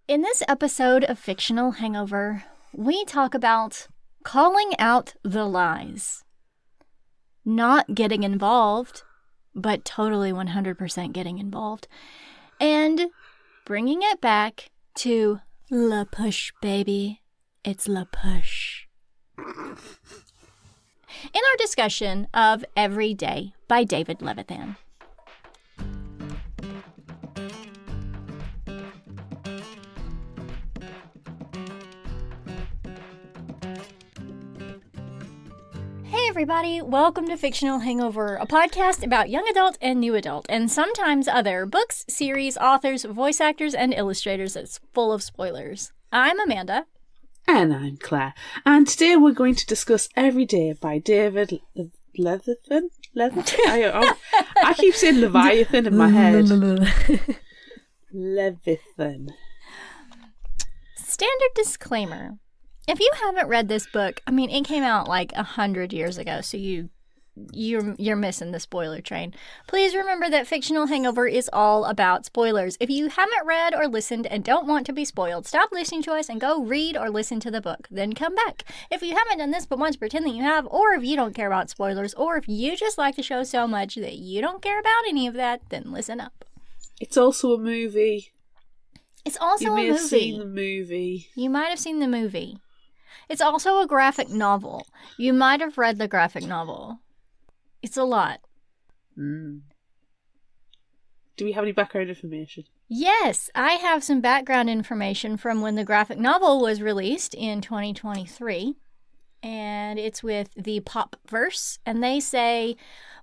In this episode of Fictional Hangover, we talk about calling out the lies. Not getting involved, but totally 100% getting involved. And bringing it back to La Push, baby. It's La Push. In our discussion of Every Day by David Levithan. Hey everybody, welcome to Fictional Hangover, a podcast about young adult and new adult, and sometimes other books, series, authors, voice actors, and illustrators that's full of spoilers. I'm Amanda. And I'm Claire. And today we're going to discuss Every Day by David Levithan? I keep saying Leviathan in my head. Levithan. Standard disclaimer. If you haven't read this book, it came out like 100 years ago, so you're missing the spoiler train. Please remember that Fictional Hangover is all about spoilers. If you haven't read or listened and don't want to be spoiled, stop listening to us and go read or listen to the book. Then come back. If you haven't done this but want to pretend that you have, or if you don't care about spoilers, or if you just like the show so much that you don't care about any of that, then listen up. It's also a movie. It's also a movie. You may have seen the movie. You might have seen the movie. It's also a graphic novel. You might have read the graphic novel. It's a lot. Do we have any background information? Yes, I have some background information from when the graphic novel was released in 2023. And it's with the Popverse. And they say,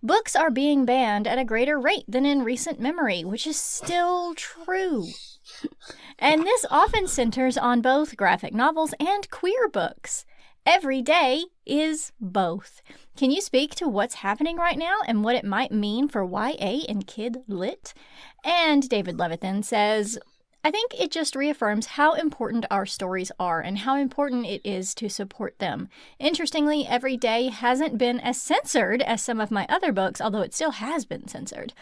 books are being banned at a greater rate than in recent memory, which is still true. And this often centers on both graphic novels and queer books. Every Day is both. Can you speak to what's happening right now and what it might mean for YA and Kid Lit? And David Levithan says, I think it just reaffirms how important our stories are and how important it is to support them. Interestingly, Every Day hasn't been as censored as some of my other books, although it still has been censored.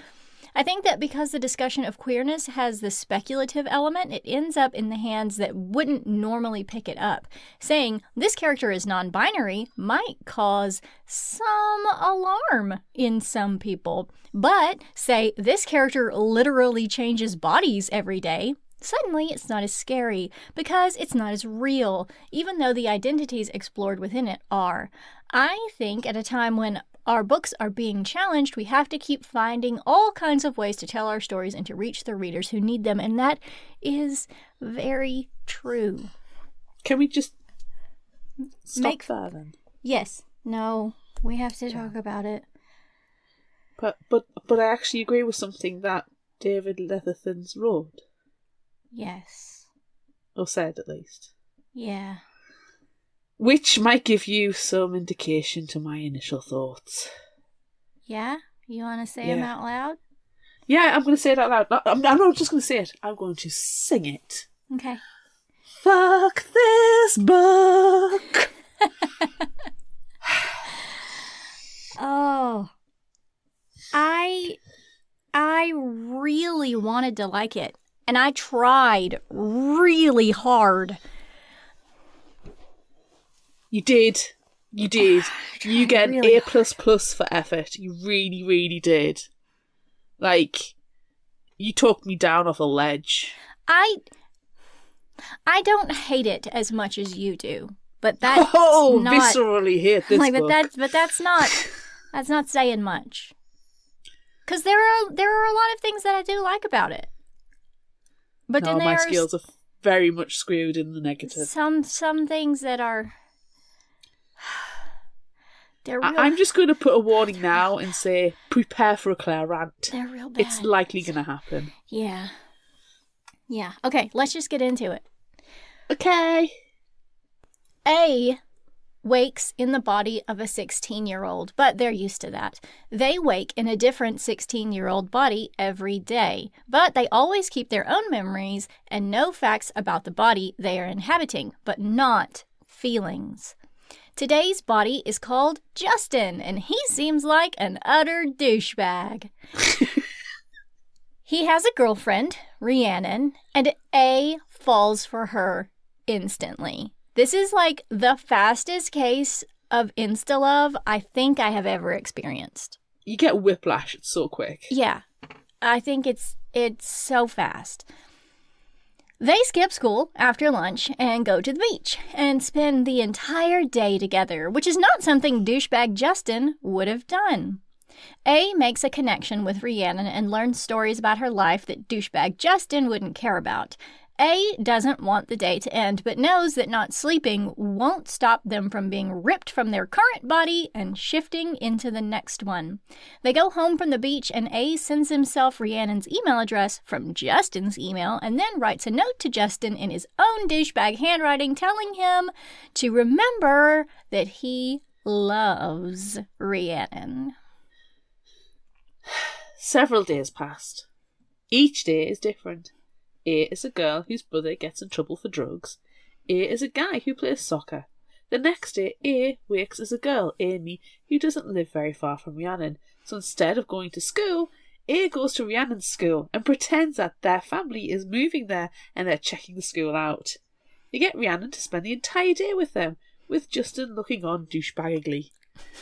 I think that because the discussion of queerness has the speculative element, it ends up in the hands that wouldn't normally pick it up. Saying this character is non-binary might cause some alarm in some people. But say this character literally changes bodies every day, suddenly it's not as scary because it's not as real, even though the identities explored within it are. I think at a time when our books are being challenged, we have to keep finding all kinds of ways to tell our stories and to reach the readers who need them, and that is very true. Can we just stop there then? Yes. No, we have to talk about it. But I actually agree with something that David Levithan's wrote. Yes. Or said, at least. Yeah. Which might give you some indication to my initial thoughts. Yeah? You want to say them out loud? Yeah, I'm going to say it out loud. I'm not just going to say it. I'm going to sing it. Okay. Fuck this book! Oh. I really wanted to like it. And I tried really hard. You did. You get an really A++ for effort. You really, really did. Like, you took me down off a ledge. I don't hate it as much as you do, but that's not... viscerally hate this book. But that's not saying much. Because there are a lot of things that I do like about it. But then my skills are very much screwed in the negative. Some things that are... I'm just going to put a warning now and say, prepare for a Claire rant. They're real bad. It's likely going to happen. Yeah. Yeah. Okay, let's just get into it. Okay. A wakes in the body of a 16-year-old, but they're used to that. They wake in a different 16-year-old body every day, but they always keep their own memories and know facts about the body they are inhabiting, but not feelings. Today's body is called Justin, and he seems like an utter douchebag. He has a girlfriend, Rhiannon, and A falls for her instantly. This is like the fastest case of insta-love I think I have ever experienced. You get whiplash. It's so quick. Yeah, I think it's so fast. They skip school after lunch and go to the beach and spend the entire day together, which is not something douchebag Justin would have done. A makes a connection with Rhiannon and learns stories about her life that douchebag Justin wouldn't care about. A doesn't want the day to end, but knows that not sleeping won't stop them from being ripped from their current body and shifting into the next one. They go home from the beach, and A sends himself Rhiannon's email address from Justin's email and then writes a note to Justin in his own douchebag handwriting telling him to remember that he loves Rhiannon. Several days passed. Each day is different. A is a girl whose brother gets in trouble for drugs. A is a guy who plays soccer. The next day, A wakes as a girl, Amy, who doesn't live very far from Rhiannon. So instead of going to school, A goes to Rhiannon's school and pretends that their family is moving there and they're checking the school out. They get Rhiannon to spend the entire day with them, with Justin looking on douchebaggedly.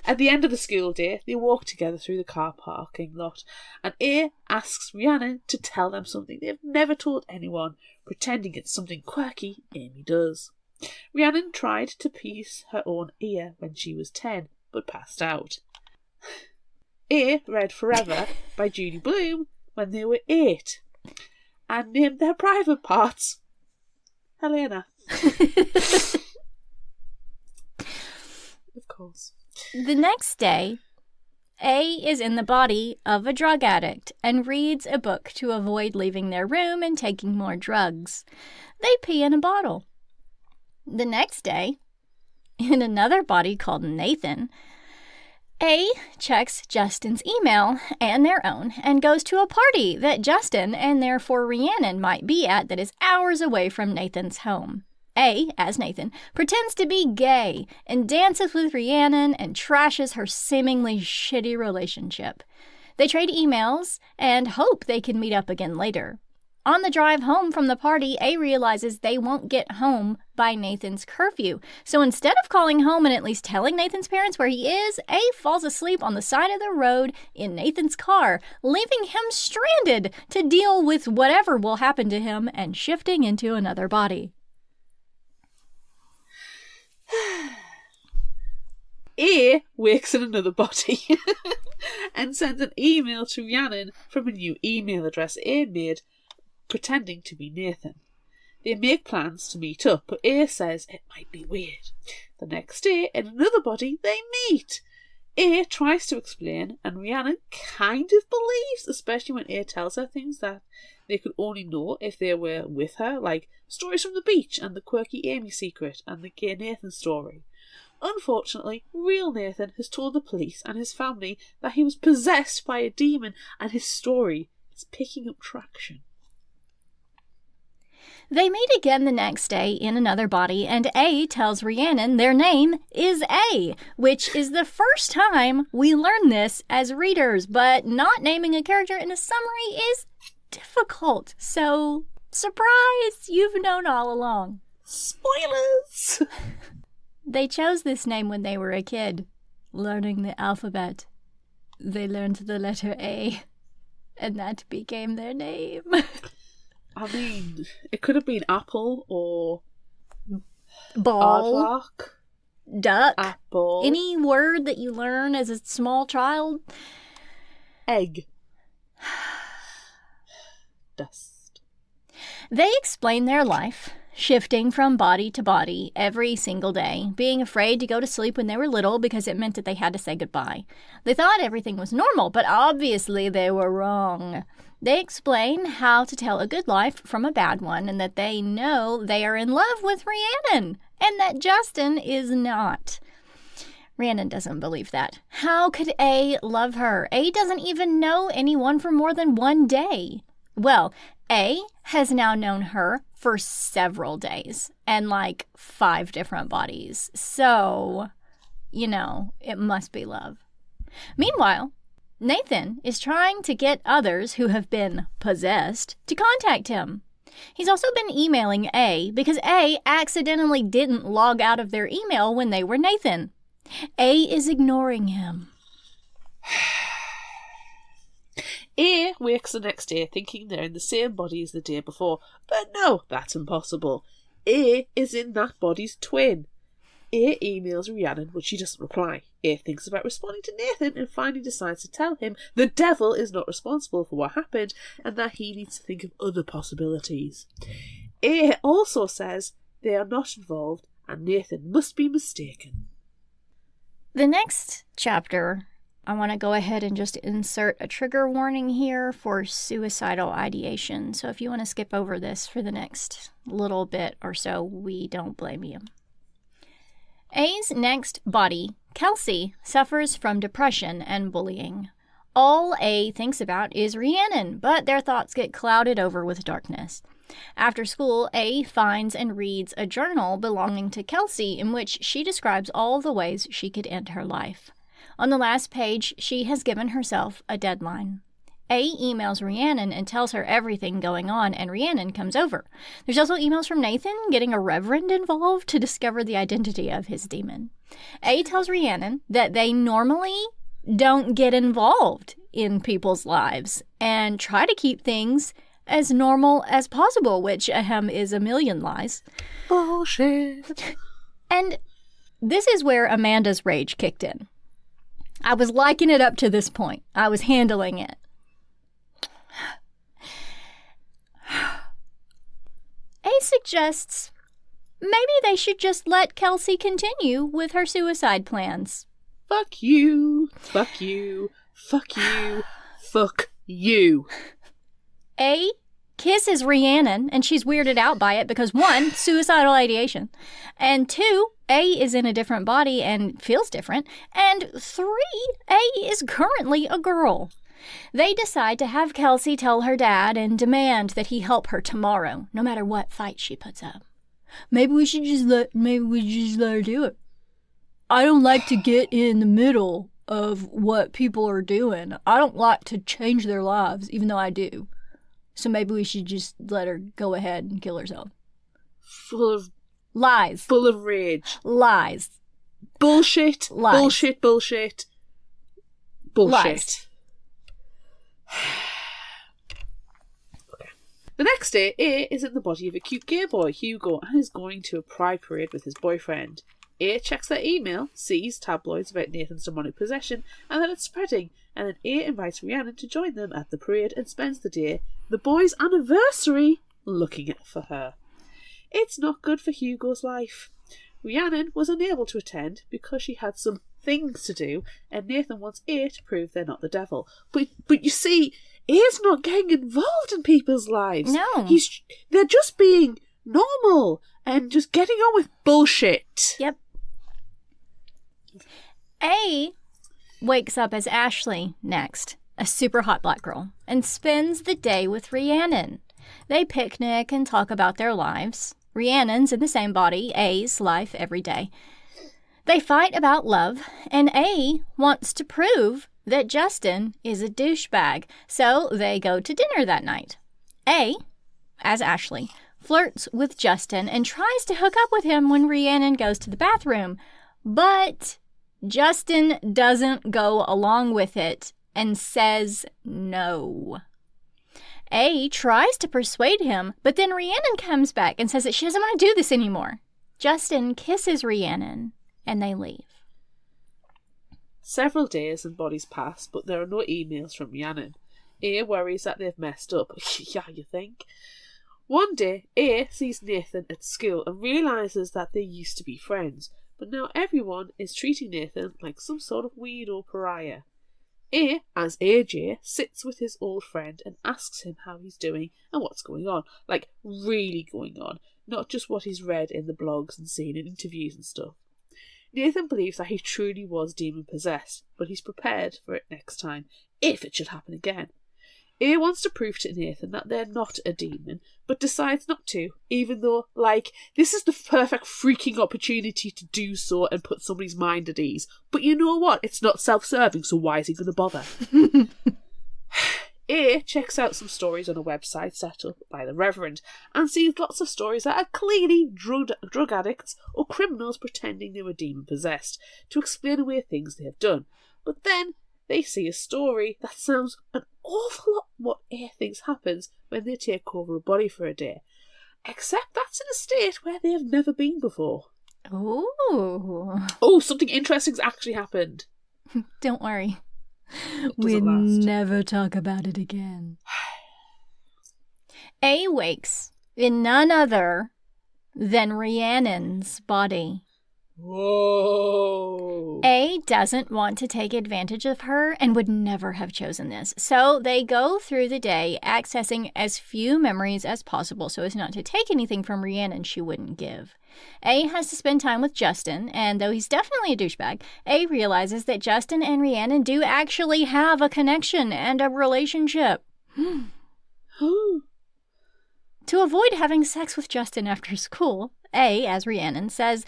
At the end of the school day, they walk together through the car parking lot, and A asks Rhiannon to tell them something they've never told anyone, pretending it's something quirky Amy does. Rhiannon tried to piece her own ear when she was 10, but passed out. A read Forever by Judy Blume when they were 8, and named their private parts Helena. Of course. The next day, A is in the body of a drug addict and reads a book to avoid leaving their room and taking more drugs. They pee in a bottle. The next day, in another body called Nathan, A checks Justin's email and their own and goes to a party that Justin and therefore Rhiannon might be at that is hours away from Nathan's home. A, as Nathan, pretends to be gay and dances with Rhiannon and trashes her seemingly shitty relationship. They trade emails and hope they can meet up again later. On the drive home from the party, A realizes they won't get home by Nathan's curfew. So instead of calling home and at least telling Nathan's parents where he is, A falls asleep on the side of the road in Nathan's car, leaving him stranded to deal with whatever will happen to him and shifting into another body. A wakes in another body and sends an email to Rhiannon from a new email address A made, pretending to be Nathan. They make plans to meet up, but A says it might be weird. The next day, in another body, they meet. A tries to explain, and Rhiannon kind of believes, especially when A tells her things that they could only know if they were with her, like stories from the beach and the quirky Amy secret and the gay Nathan story. Unfortunately, real Nathan has told the police and his family that he was possessed by a demon, and his story is picking up traction. They meet again the next day in another body, and A tells Rhiannon their name is A, which is the first time we learn this as readers, but not naming a character in a summary is difficult. So, surprise, you've known all along. Spoilers! They chose this name when they were a kid, learning the alphabet. They learned the letter A, and that became their name. I mean, it could have been apple or ball, aardvark, duck, apple, any word that you learn as a small child. egg, dust. They explain their life, shifting from body to body every single day, being afraid to go to sleep when they were little because it meant that they had to say goodbye. They thought everything was normal, but obviously they were wrong. They explain how to tell a good life from a bad one, and that they know they are in love with Rhiannon, and that Justin is not. Rhiannon doesn't believe that. How could A love her? A doesn't even know anyone for more than one day. Well, A has now known her for several days, and like 5 different bodies. So, it must be love. Meanwhile, Nathan is trying to get others who have been possessed to contact him. He's also been emailing A because A accidentally didn't log out of their email when they were Nathan. A is ignoring him. A wakes the next day thinking they're in the same body as the day before, but no, that's impossible. A is in that body's twin. A emails Rhiannon, but she doesn't reply. A thinks about responding to Nathan and finally decides to tell him the devil is not responsible for what happened and that he needs to think of other possibilities. A also says they are not involved and Nathan must be mistaken. The next chapter, I want to go ahead and just insert a trigger warning here for suicidal ideation. So if you want to skip over this for the next little bit or so, we don't blame you. A's next body, Kelsey, suffers from depression and bullying. All A thinks about is Rhiannon, but their thoughts get clouded over with darkness. After school, A finds and reads a journal belonging to Kelsey in which she describes all the ways she could end her life. On the last page, she has given herself a deadline. A emails Rhiannon and tells her everything going on, and Rhiannon comes over. There's also emails from Nathan getting a reverend involved to discover the identity of his demon. A tells Rhiannon that they normally don't get involved in people's lives and try to keep things as normal as possible, which is a million lies. Bullshit. And this is where Amanda's rage kicked in. I was liking it up to this point. I was handling it. A suggests maybe they should just let Kelsey continue with her suicide plans. Fuck you. Fuck you. Fuck you. Fuck you. A kisses Rhiannon, and she's weirded out by it because 1, suicidal ideation, and 2, A is in a different body and feels different, and 3, A is currently a girl. They decide to have Kelsey tell her dad and demand that he help her tomorrow, no matter what fight she puts up. Maybe we just let her do it. I don't like to get in the middle of what people are doing. I don't like to change their lives, even though I do. So maybe we should just let her go ahead and kill herself. Full of lies. Full of rage. Lies. Bullshit. Lies. Bullshit. Bullshit. Bullshit. Lies. Okay. The next day, A is in the body of a cute gay boy, Hugo, and is going to a pride parade with his boyfriend. A checks their email, sees tabloids about Nathan's demonic possession, and that it's spreading, and then A invites Rhiannon to join them at the parade and spends the day, the boy's anniversary, looking for her. It's not good for Hugo's life. Rhiannon was unable to attend because she had some things to do, and Nathan wants A to prove they're not the devil. But you see, A's not getting involved in people's lives. No. They're just being normal and just getting on with bullshit. Yep. A wakes up as Ashley next, a super hot black girl, and spends the day with Rhiannon. They picnic and talk about their lives. Rhiannon's in the same body, A's life every day. They fight about love, and A wants to prove that Justin is a douchebag, so they go to dinner that night. A, as Ashley, flirts with Justin and tries to hook up with him when Rhiannon goes to the bathroom, but Justin doesn't go along with it and says no. A tries to persuade him, but then Rhiannon comes back and says that she doesn't want to do this anymore. Justin kisses Rhiannon, and they leave. Several days and bodies pass, but there are no emails from Rhiannon. A worries that they've messed up. Yeah, you think? One day, A sees Nathan at school and realises that they used to be friends, but now everyone is treating Nathan like some sort of weirdo pariah. A, as AJ, sits with his old friend and asks him how he's doing and what's going on. Like, really going on. Not just what he's read in the blogs and seen in interviews and stuff. Nathan believes that he truly was demon-possessed, but he's prepared for it next time, if it should happen again. A wants to prove to Nathan that they're not a demon, but decides not to, even though, this is the perfect freaking opportunity to do so and put somebody's mind at ease. But you know what? It's not self-serving, so why is he going to bother? A checks out some stories on a website set up by the Reverend and sees lots of stories that are clearly drug addicts or criminals pretending they were demon-possessed to explain away things they have done. But then they see a story that sounds an awful lot what A thinks happens when they take over a body for a day. Except that's in a state where they have never been before. Ooh. Oh, something interesting's actually happened. Don't worry. We'll never talk about it again. A wakes in none other than Rhiannon's body. Whoa. A doesn't want to take advantage of her and would never have chosen this. So they go through the day accessing as few memories as possible so as not to take anything from Rhiannon she wouldn't give. A has to spend time with Justin, and though he's definitely a douchebag, A realizes that Justin and Rhiannon do actually have a connection and a relationship. To avoid having sex with Justin after school, A, as Rhiannon, says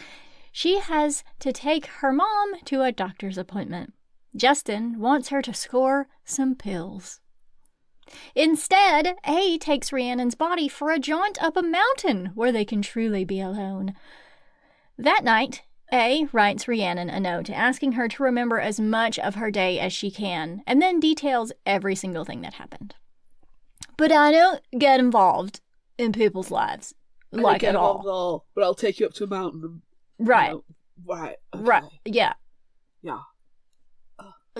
she has to take her mom to a doctor's appointment. Justin wants her to score some pills. Instead, A takes Rhiannon's body for a jaunt up a mountain where they can truly be alone. That night, A writes Rhiannon a note asking her to remember as much of her day as she can, and then details every single thing that happened. But I don't get involved in people's lives, like at all. But I'll take you up to a mountain and... Right. Right. Okay. Right. Yeah. Yeah.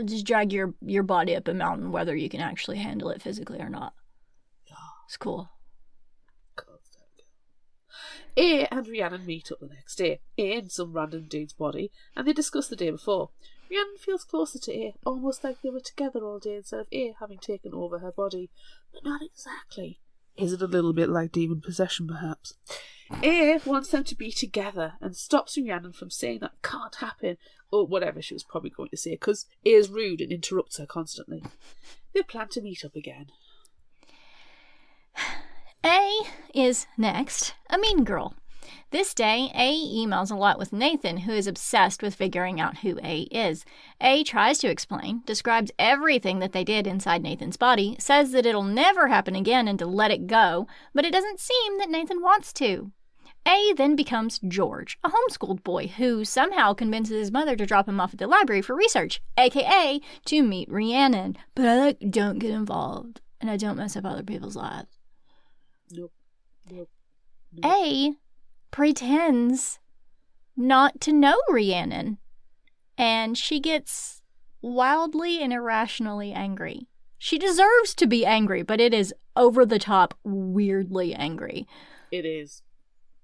Just drag your body up a mountain, whether you can actually handle it physically or not. Yeah. It's cool. A and Rhiannon meet up the next day. A in some random dude's body, and they discuss the day before. Rhiannon feels closer to A, almost like they were together all day instead of A having taken over her body. But not exactly. Is it a little bit like demon possession, perhaps? A wants them to be together and stops Rhiannon from saying that can't happen, or whatever she was probably going to say, because A is rude and interrupts her constantly. They plan to meet up again. A is next, a mean girl. This day, A emails a lot with Nathan, who is obsessed with figuring out who A is. A tries to explain, describes everything that they did inside Nathan's body, says that it'll never happen again and to let it go, but it doesn't seem that Nathan wants to. A then becomes George, a homeschooled boy who somehow convinces his mother to drop him off at the library for research, aka to meet Rhiannon. But I don't get involved, and I don't mess up other people's lives. Nope. A pretends not to know Rhiannon, and she gets wildly and irrationally angry. She deserves to be angry, but it is over the top, weirdly angry. It is.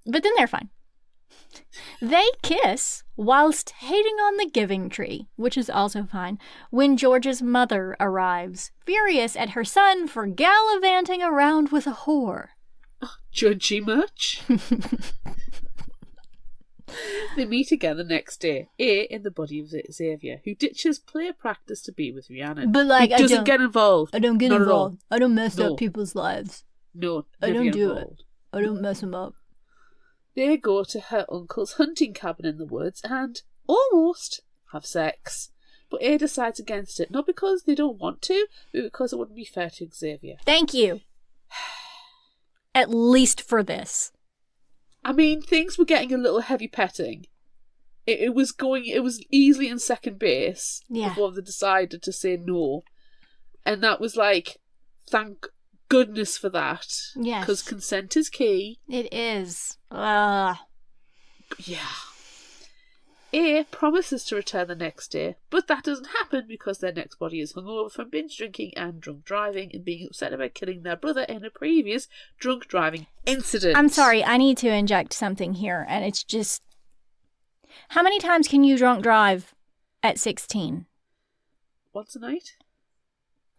But then they're fine. They kiss whilst hating on the giving tree, which is also fine, when George's mother arrives, furious at her son for gallivanting around with a whore. Judgy much? They meet again the next day, A in the body of Xavier, who ditches play practice to be with Rhiannon. But like, he doesn't get involved. I don't get involved. I don't mess up people's lives. No, I don't do it. I don't mess them up. They go to her uncle's hunting cabin in the woods and almost have sex. But A decides against it, not because they don't want to, but because it wouldn't be fair to Xavier. Thank you. At least for this. I mean, things were getting a little heavy petting. It was easily in second base before they decided to say no. And that was like, thank goodness for that. Yes. Because consent is key. It is. Yeah. A promises to return the next day, but that doesn't happen because their next body is hungover from binge drinking and drunk driving and being upset about killing their brother in a previous drunk driving incident. I'm sorry, I need to inject something here, and it's just... How many times can you drunk drive at 16? Once a night?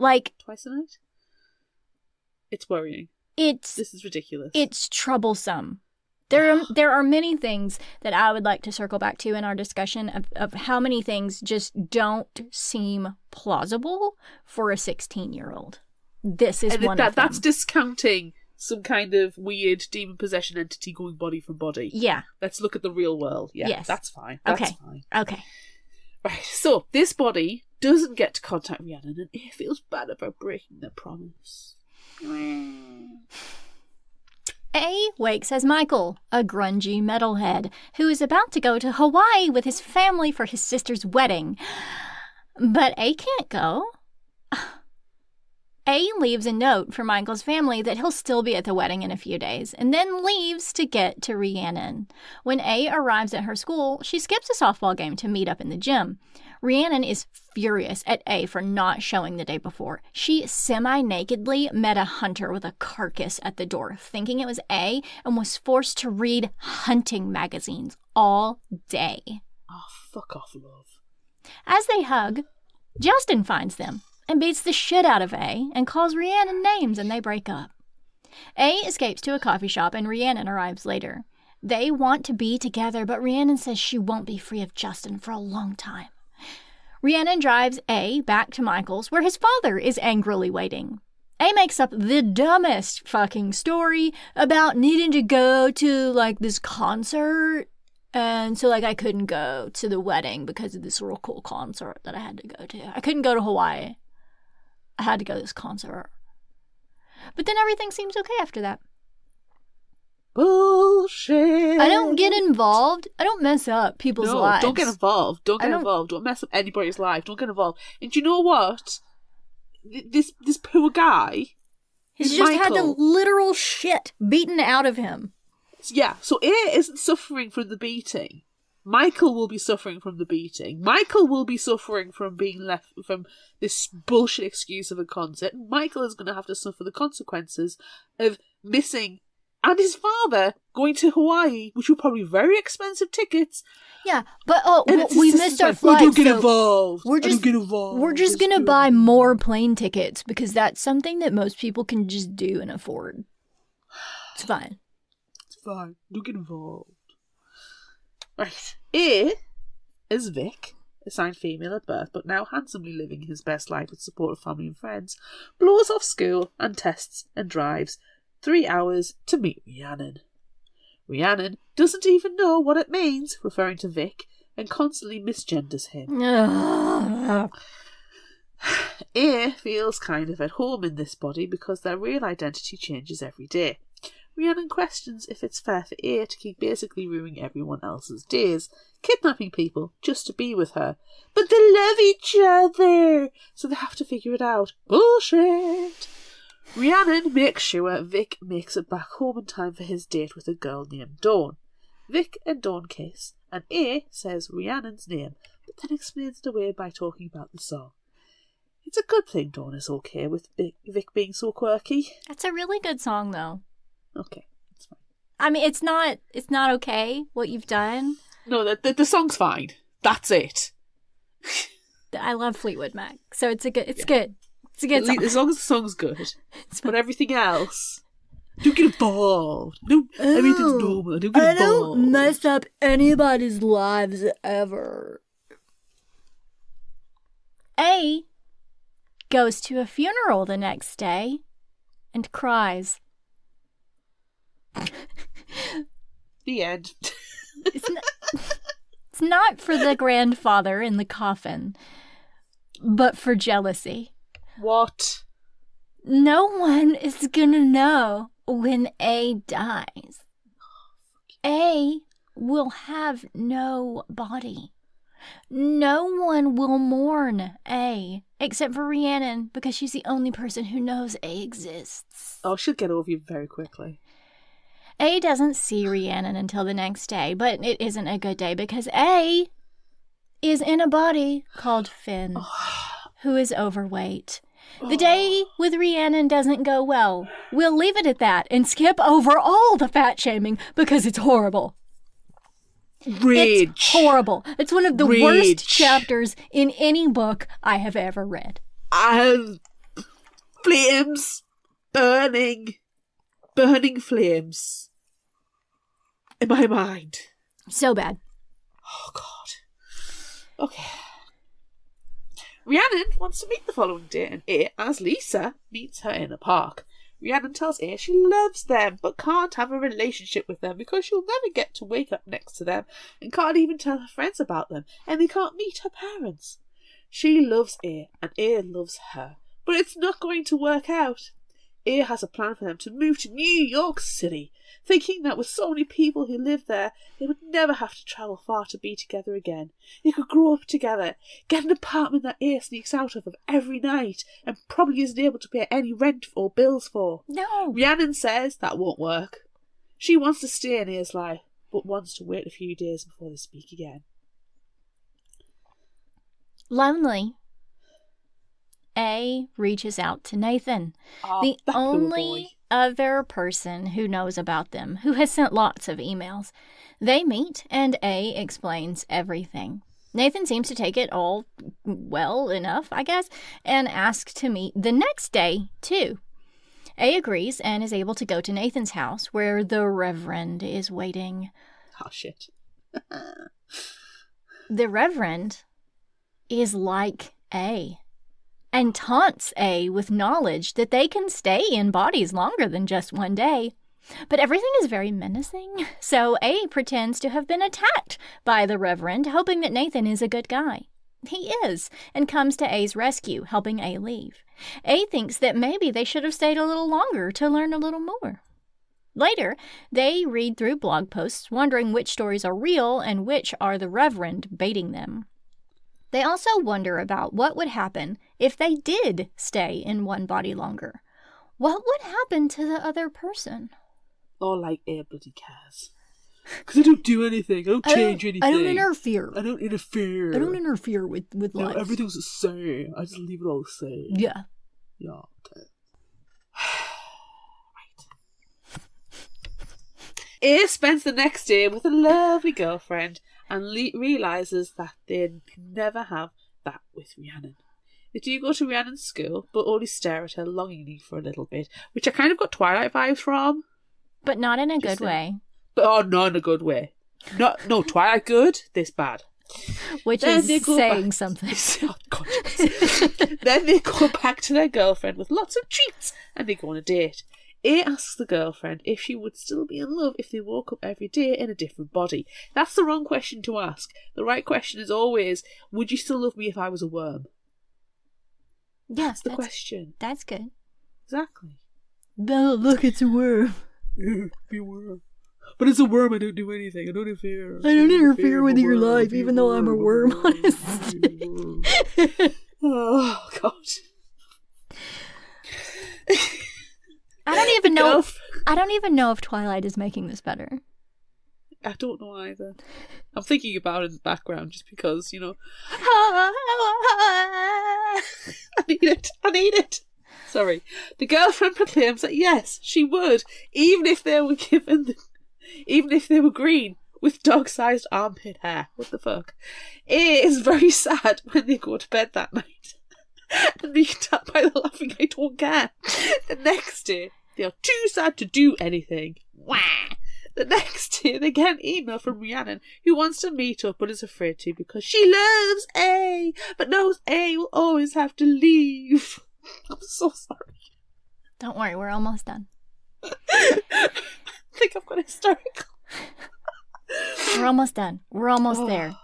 Like... Twice a night? It's worrying. This is ridiculous. It's troublesome. There are many things that I would like to circle back to in our discussion of how many things just don't seem plausible for a 16-year-old. This is one of them. That's discounting some kind of weird demon possession entity going body from body. Yeah. Let's look at the real world. Yeah, yes. That's fine. Okay. Fine. Okay. Right, so this body doesn't get to contact Rhiannon, and it feels bad about breaking their promise. A wakes as Michael, a grungy metalhead, who is about to go to Hawaii with his family for his sister's wedding. But A can't go. A leaves a note for Michael's family that he'll still be at the wedding in a few days, and then leaves to get to Rhiannon. When A arrives at her school, she skips a softball game to meet up in the gym. Rhiannon is furious at A for not showing the day before. She semi-nakedly met a hunter with a carcass at the door, thinking it was A, and was forced to read hunting magazines all day. Oh, fuck off, love. As they hug, Justin finds them and beats the shit out of A and calls Rhiannon names, and they break up. A escapes to a coffee shop and Rhiannon arrives later. They want to be together, but Rhiannon says she won't be free of Justin for a long time. Rhiannon drives A back to Michael's, where his father is angrily waiting. A makes up the dumbest fucking story about needing to go to, this concert, and so, I couldn't go to the wedding because of this real cool concert that I had to go to. I couldn't go to Hawaii. I had to go to this concert. But then everything seems okay after that. Bullshit. I don't get involved. I don't mess up people's lives. Don't get involved. Don't get involved. Don't mess up anybody's life. Don't get involved. And do you know what? This poor guy... He's just had the literal shit beaten out of him. Yeah, so A isn't suffering from the beating. Michael will be suffering from the beating. Michael will be suffering from being left from this bullshit excuse of a concert. Michael is going to have to suffer the consequences of missing, and his father going to Hawaii, which were probably very expensive tickets. Yeah, but we missed our flight. Don't get involved. We're just going to buy more plane tickets because that's something that most people can just do and afford. It's fine. It's fine. Don't get involved. Right. A is Vic, assigned female at birth, but now handsomely living his best life with support of family and friends, blows off school and tests and drives 3 hours to meet Rhiannon. Rhiannon doesn't even know what it means, referring to Vic, and constantly misgenders him. A feels kind of at home in this body because their real identity changes every day. Rhiannon questions if it's fair for A to keep basically ruining everyone else's days, kidnapping people just to be with her. But they love each other, so they have to figure it out. Bullshit! Rhiannon makes sure Vic makes it back home in time for his date with a girl named Dawn. Vic and Dawn kiss, and A says Rhiannon's name, but then explains it away by talking about the song. It's a good thing Dawn is okay with Vic being so quirky. That's a really good song, though. Okay, that's fine. I mean, it's not okay what you've done. No, the song's fine. That's it. I love Fleetwood Mac, so it's good. It's good. It's a good song. As long as the song's good. But everything else, don't get involved. No, everything's normal. Don't get involved. I don't mess up anybody's lives ever. A goes to a funeral the next day and cries. The end. It's not for the grandfather in the coffin, but for jealousy. What? No one is gonna know when A dies. A will have no body. No one will mourn A, except for Rhiannon, because she's the only person who knows A exists. Oh, she'll get over you very quickly. A doesn't see Rhiannon until the next day, but it isn't a good day because A is in a body called Finn, who is overweight. The day with Rhiannon doesn't go well. We'll leave it at that and skip over all the fat shaming because it's horrible. Rage. It's horrible. It's one of the worst chapters in any book I have ever read. Flames. Burning flames in my mind. So bad. Oh, God. Okay. Rhiannon wants to meet the following day, and A, as Lisa, meets her in a park. Rhiannon tells A she loves them, but can't have a relationship with them because she'll never get to wake up next to them and can't even tell her friends about them, and they can't meet her parents. She loves A, and A loves her, but it's not going to work out. A has a plan for them to move to New York City, thinking that with so many people who live there, they would never have to travel far to be together again. They could grow up together, get an apartment that A sneaks out of every night, and probably isn't able to pay any rent or bills for. No. Rhiannon says that won't work. She wants to stay in A's life, but wants to wait a few days before they speak again. Lonely, A reaches out to Nathan, the only other person who knows about them, who has sent lots of emails. They meet, and A explains everything. Nathan seems to take it all well enough, I guess, and asks to meet the next day, too. A agrees and is able to go to Nathan's house, where the Reverend is waiting. Oh, shit. The Reverend is like A, and taunts A with knowledge that they can stay in bodies longer than just one day. But everything is very menacing, so A pretends to have been attacked by the Reverend, hoping that Nathan is a good guy. He is, and comes to A's rescue, helping A leave. A thinks that maybe they should have stayed a little longer to learn a little more. Later, they read through blog posts, wondering which stories are real and which are the Reverend baiting them. They also wonder about what would happen if they did stay in one body longer. What would happen to the other person? Or like A bloody cares. Because I don't do anything. I don't change anything. I don't interfere. I don't interfere. I don't interfere with life. Everything's the same. I just leave it all the same. Yeah. Yeah, okay. Right. A spends the next day with a lovely girlfriend and realises that they can never have that with Rhiannon. They do go to Rhiannon's school, but only stare at her longingly for a little bit, which I kind of got Twilight vibes from. But not in a good way. But not in a good way. No, Twilight good, this bad. Which then is saying something. Oh, God. Then they go back to their girlfriend with lots of treats, and they go on a date. A asks the girlfriend if she would still be in love if they woke up every day in a different body. That's the wrong question to ask. The right question is always, would you still love me if I was a worm? Yeah, that's the question. That's good. Exactly. Oh, look, it's a worm. Be a worm. But as a worm, I don't do anything. I don't interfere. I don't interfere with your life, even though I'm a worm on a stick. Oh, God. I don't even know if Twilight is making this better. I don't know either. I'm thinking about it in the background just because, you know. I need it. Sorry. The girlfriend proclaims that yes, she would, even if they were green with dog-sized armpit hair. What the fuck? A is very sad when they go to bed that night. And you can tell by the laughing, I don't care. The next day, they are too sad to do anything. Wah! The next day, they get an email from Rhiannon, who wants to meet up but is afraid to because she loves A, but knows A will always have to leave. I'm so sorry. Don't worry, we're almost done. I think I've got hysterical. We're almost done. We're almost there.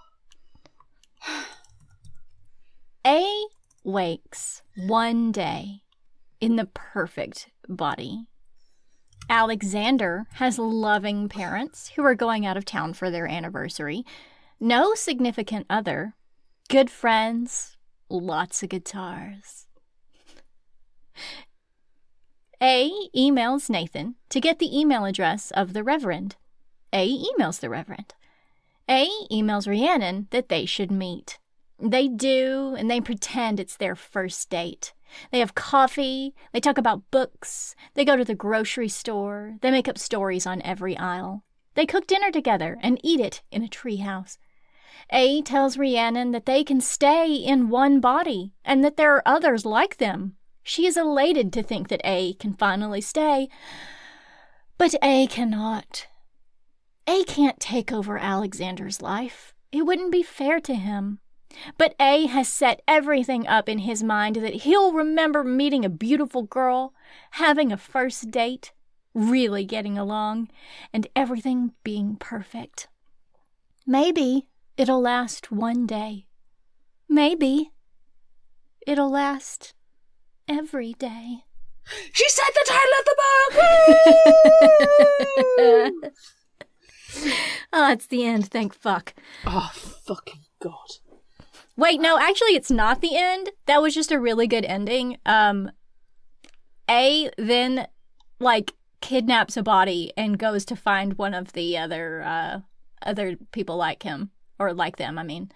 A wakes one day in the perfect body. Alexander has loving parents who are going out of town for their anniversary. No significant other. Good friends. Lots of guitars. A emails Nathan to get the email address of the Reverend. A emails the Reverend. A emails Rhiannon that they should meet. They do, and they pretend it's their first date. They have coffee, they talk about books, they go to the grocery store, they make up stories on every aisle. They cook dinner together and eat it in a tree house. A tells Rhiannon that they can stay in one body and that there are others like them. She is elated to think that A can finally stay, but A cannot. A can't take over Alexander's life. It wouldn't be fair to him. But A has set everything up in his mind that he'll remember meeting a beautiful girl, having a first date, really getting along, and everything being perfect. Maybe it'll last one day. Maybe it'll last every day. She said the title of the book! Oh, it's the end, thank fuck. Oh, fucking God. Wait, no, actually it's not the end. That was just a really good ending. A then, kidnaps a body and goes to find one of the other people like him. Or like them, I mean.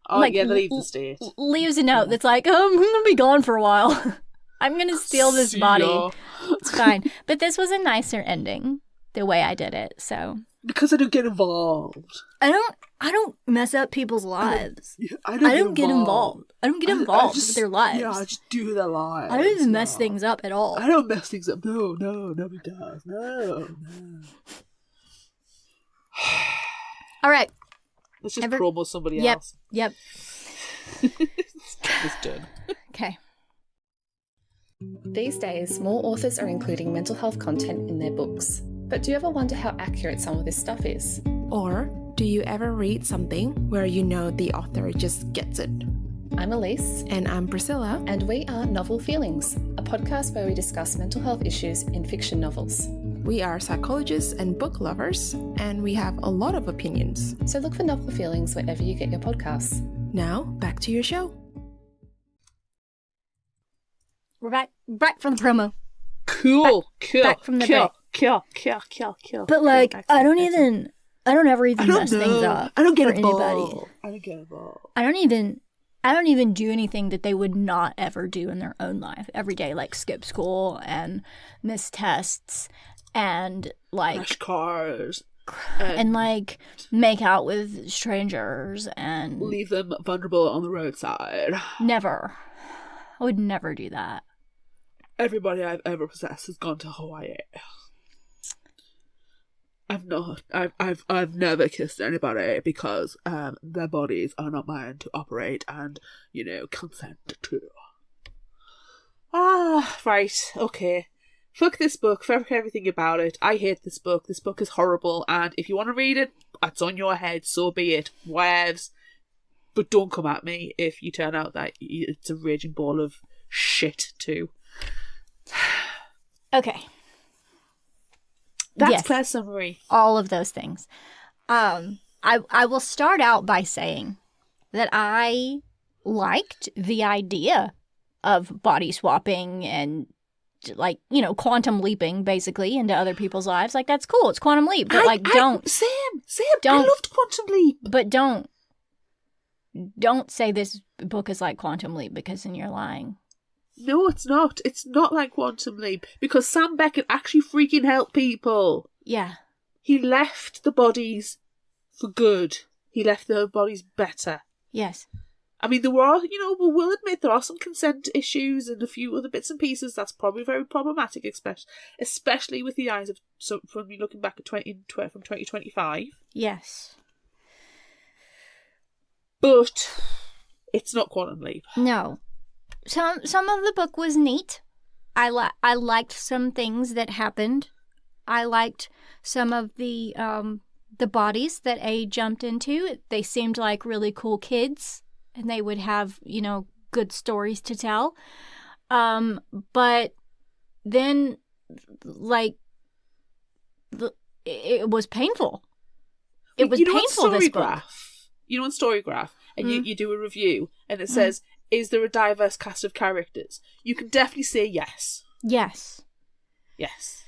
Oh, yeah, they leave the state. Leaves a note that's like, oh, I'm going to be gone for a while. I'm going to steal this body. It's fine. But this was a nicer ending, the way I did it, so. Because I don't get involved. I don't mess up people's lives. I don't get involved. I don't get involved with their lives. Yeah, I just do their lives. I don't even mess things up at all. I don't mess things up. No, nobody does. No. All right. Let's just promo somebody else. Yep. It's done. Okay. These days, more authors are including mental health content in their books. But do you ever wonder how accurate some of this stuff is? Or do you ever read something where you know the author just gets it? I'm Elise. And I'm Priscilla. And we are Novel Feelings, a podcast where we discuss mental health issues in fiction novels. We are psychologists and book lovers, and we have a lot of opinions. So look for Novel Feelings wherever you get your podcasts. Now, back to your show. We're back from the promo. Cool. Back from the break. Kill. But I don't ever even mess things up. I don't get involved. Anybody. I don't get involved. I don't even do anything that they would not ever do in their own life every day, like skip school and miss tests and crash cars and make out with strangers and leave them vulnerable on the roadside. Never. I would never do that. Everybody I've ever possessed has gone to Hawaii. I've never kissed anybody because their bodies are not mine to operate and, consent to. Right, okay. Fuck this book, fuck everything about it. I hate this book. This book is horrible, and if you want to read it, it's on your head, so be it. Whatevs. But don't come at me if you turn out that it's a raging ball of shit too. Okay. That's Claire's summary. All of those things. I will start out by saying that I liked the idea of body swapping and quantum leaping basically into other people's lives. That's cool. It's quantum leap. But don't. Sam. I loved Quantum Leap. But don't say this book is like Quantum Leap because then you're lying. No, it's not. It's not like Quantum Leap because Sam Beckett actually freaking helped people. Yeah. He left the bodies for good. He left the bodies better. Yes. I mean, there are, we'll admit there are some consent issues and a few other bits and pieces that's probably very problematic, especially with the eyes of from looking back at from 2025. Yes. But it's not Quantum Leap. No. Some of the book was neat. I liked some things that happened. I liked some of the bodies that A jumped into. They seemed like really cool kids, and they would have, good stories to tell. But then, it was painful. It was painful, this book. You know, on Storygraph, and you do a review, and it says, is there a diverse cast of characters? You can definitely say yes. Yes. Yes.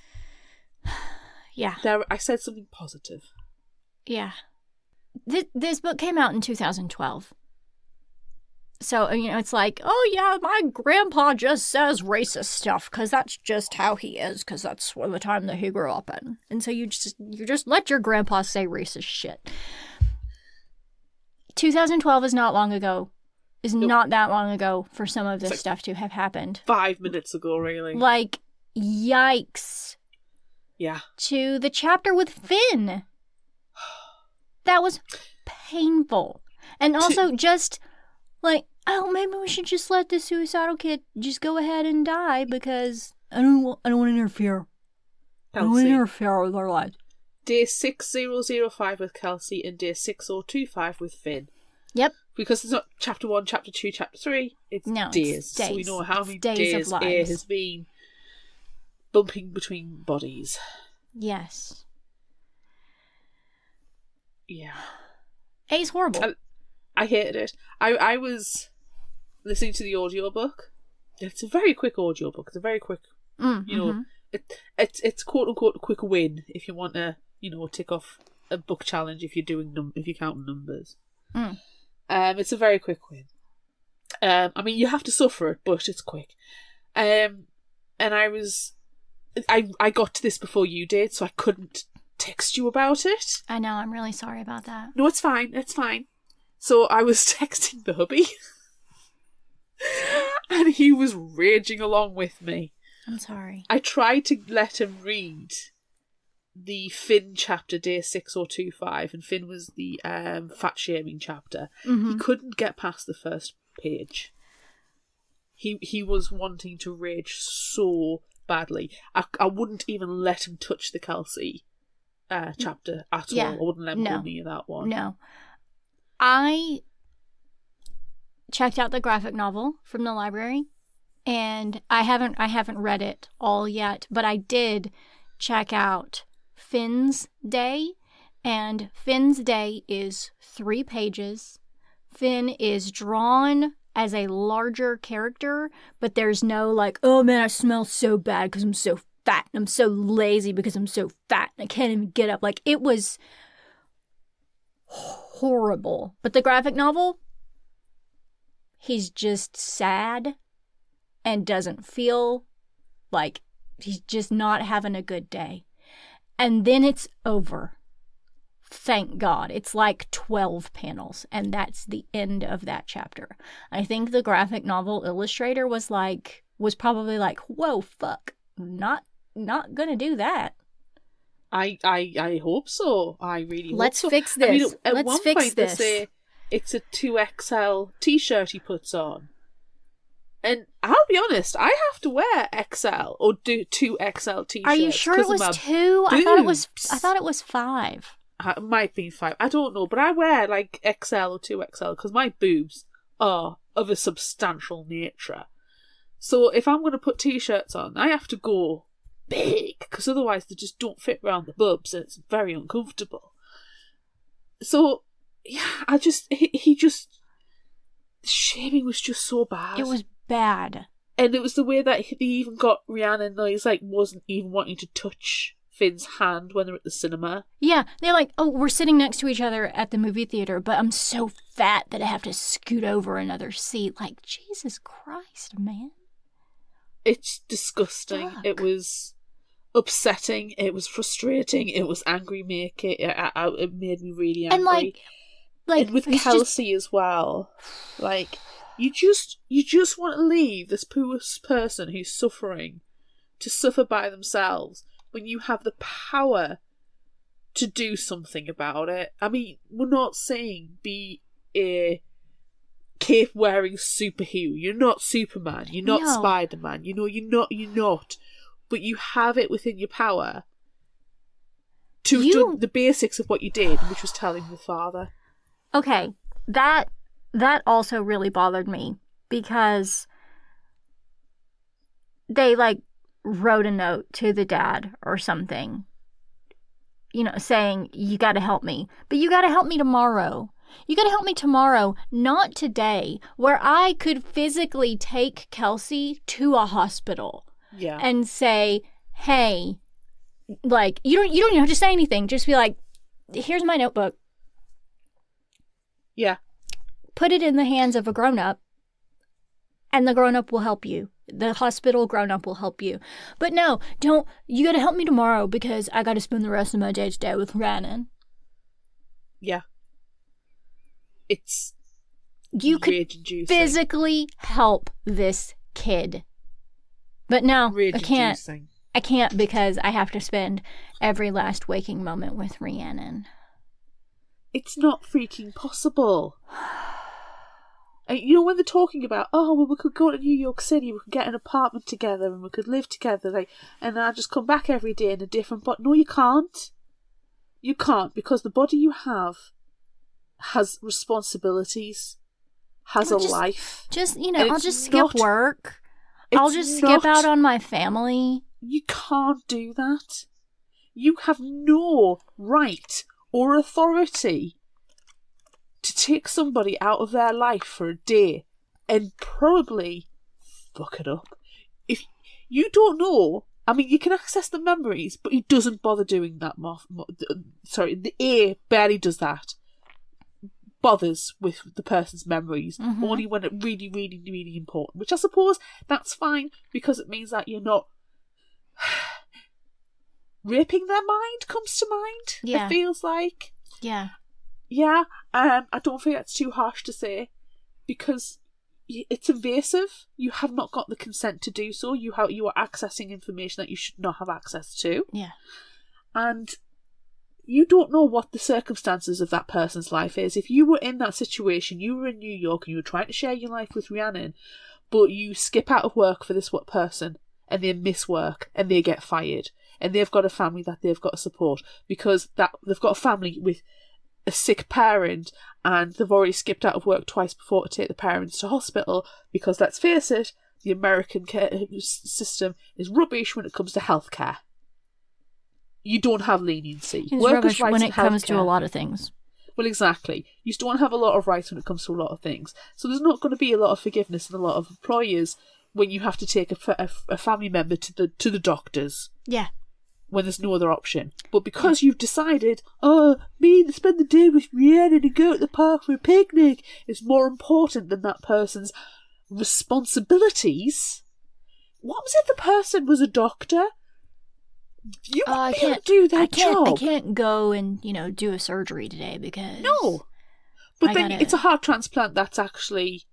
Yeah. I said something positive. Yeah. This book came out in 2012. So, it's like, oh yeah, my grandpa just says racist stuff because that's just how he is, because that's the time that he grew up in. And so you just let your grandpa say racist shit. 2012 is not long ago. Not that long ago for some of this stuff to have happened. 5 minutes ago, really. Yikes. Yeah. To the chapter with Finn. That was painful. And also just like, oh, maybe we should just let the suicidal kid just go ahead and die because I don't want to interfere. I don't want to interfere with our lives. Day 6005 with Kelsey and day 6025 with Finn. Yep. Because it's not chapter 1, chapter 2, chapter 3. It's days. So we know how many days A has been bumping between bodies. Yes. Yeah. A's horrible. I hated it. I was listening to the audiobook. It's a very quick audiobook. It's a very quick, it's quote unquote a quick win if you want to, tick off a book challenge if you're doing if you're counting numbers. It's a very quick win. I mean, you have to suffer it, but it's quick. And I got to this before you did, so I couldn't text you about it. I know, I'm really sorry about that. No, it's fine. It's fine. So I was texting the hubby. And he was raging along with me. I'm sorry. I tried to let him read the Finn chapter, day 6025, and Finn was the fat shaming chapter. He couldn't get past the first page. He was wanting to rage so badly. I wouldn't even let him touch the Kelsey chapter at all. I wouldn't let him go near that one. No. I checked out the graphic novel from the library, and I haven't read it all yet, but I did check out Finn's Day, and Finn's Day is 3 pages. Finn is drawn as a larger character, but there's no like, oh man, I smell so bad because I'm so fat, and I'm so lazy because I'm so fat, and I can't even get up. Like, it was horrible. But the graphic novel, he's just sad and doesn't feel like he's just not having a good day. And then it's over. Thank God. It's like 12 panels, and that's the end of that chapter. I think the graphic novel illustrator was probably like, whoa, fuck, not gonna do that. I hope so. I really Let's hope so. fix this. I mean, at Let's one fix point this. They say it's a 2XL t-shirt he puts on. And I'll be honest, I have to wear XL or do 2XL t-shirts. Are you sure it was 2? I thought it was 5. It might be 5. I don't know, but I wear like XL or 2XL because my boobs are of a substantial nature. So if I'm going to put t-shirts on, I have to go big because otherwise they just don't fit around the bubs and it's very uncomfortable. So yeah, the shaming was just so bad. It was bad. And it was the way that he even got Rhiannon, he's like, wasn't even wanting to touch Finn's hand when they're at the cinema. Yeah, they're like, oh, we're sitting next to each other at the movie theater, but I'm so fat that I have to scoot over another seat. Like, Jesus Christ, man. It's disgusting. Fuck. It was upsetting. It was frustrating. It was angry making. It made me really angry. And like and with Kelsey as well. Like, you just want to leave this poor person who's suffering to suffer by themselves when you have the power to do something about it. I mean, we're not saying be a cape-wearing superhero. You're not Superman. You're not Spider-Man. You're not. But you have it within your power to have done the basics of what you did, which was telling the father. Okay, that also really bothered me because they wrote a note to the dad or something, saying, you got to help me, but you got to help me tomorrow. You got to help me tomorrow, not today, where I could physically take Kelsey to a hospital and say, hey, you don't even have to say anything. Just be like, here's my notebook. Yeah. Put it in the hands of a grown-up, and the grown-up will help you. The hospital grown-up will help you. But no, you got to help me tomorrow because I got to spend the rest of my day today with Rhiannon. Yeah. It's you could physically help this kid. But no, I can't. I can't because I have to spend every last waking moment with Rhiannon. It's not freaking possible. And you know, when they're talking about, oh, well, we could go to New York City, we could get an apartment together and we could live together, like, and then I just come back every day in a different body. No, you can't. You can't, because the body you have has responsibilities, has a life. Just, you know, I'll just skip work. I'll just skip out on my family. You can't do that. You have no right or authority to take somebody out of their life for a day and probably fuck it up. If you don't know, I mean, you can access the memories, but he doesn't bother doing that. Sorry, the A barely does that. Bothers with the person's memories only when it really, really, really important. Which I suppose that's fine, because it means that you're not raping their mind. Comes to mind. Yeah, it feels like. Yeah. I don't think that's too harsh to say, because it's invasive. You have not got the consent to do so. You are accessing information that you should not have access to. Yeah. And you don't know what the circumstances of that person's life is. If you were in that situation, you were in New York and you were trying to share your life with Rhiannon, but you skip out of work for this person and they miss work and they get fired, and they've got a family that they've got to support because that they've got a family with a sick parent, and they've already skipped out of work twice before to take the parents to hospital, because let's face it, the American care system is rubbish when it comes to healthcare. You don't have leniency. It's rubbish when it comes to a lot of things. Well, exactly. You don't have a lot of rights when it comes to a lot of things. So there's not going to be a lot of forgiveness in a lot of employers when you have to take a family member to the doctors. Yeah. When there's no other option. But because you've decided, me to spend the day with Rhiannon and go to the park for a picnic is more important than that person's responsibilities. What was if the person was a doctor? You wouldn't be able to do that job. I can't go and, do a surgery today because... No. But then it's a heart transplant that's actually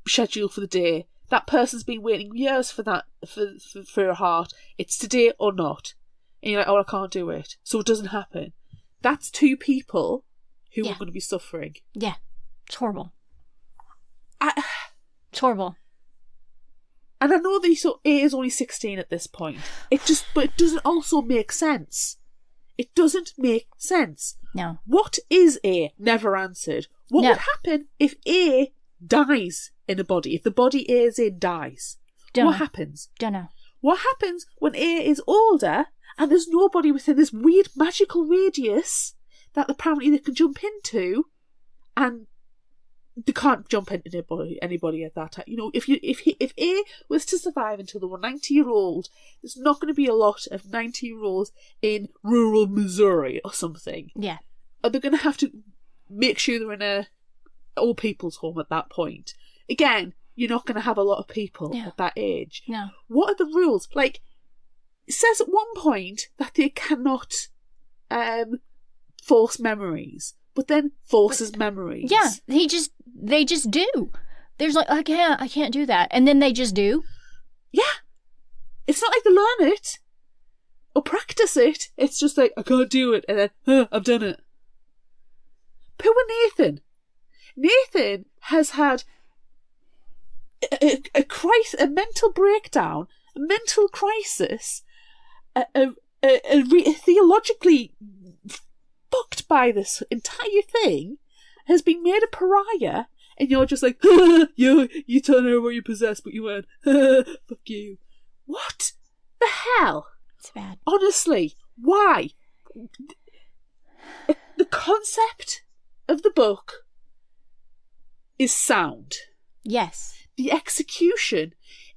scheduled for the day. That person's been waiting years for that, for a heart. It's today or not. And you're like, I can't do it. So it doesn't happen. That's two people who are going to be suffering. Yeah. It's horrible. It's horrible. And I know that A is only 16 at this point. But it doesn't also make sense. It doesn't make sense. No. What is A? Never answered. What would happen if A dies in a body? If the body A is in dies, what happens? Don't know. What happens when A is older and there's nobody within this weird magical radius that apparently they can jump into, and they can't jump into anybody at that time? If A was to survive until they were 90-year-old, there's not going to be a lot of 90-year-olds in rural Missouri or something. Yeah. Or they're going to have to make sure they're in a old people's home at that point. Again, you're not going to have a lot of people at that age. No. What are the rules? Like, it says at one point that they cannot force memories, but then forces memories. Yeah, they just do. There's like, I can't do that, and then they just do. Yeah, it's not like they learn it or practice it. It's just like, I can't do it, and then I've done it. Poor Nathan. Nathan has had a mental breakdown, a mental crisis, theologically fucked by this entire thing, has been made a pariah, and you're just like, you turn over what you possess, but you went, fuck you. What the hell? It's bad. Honestly, why? The concept of the book is sound. Yes. The execution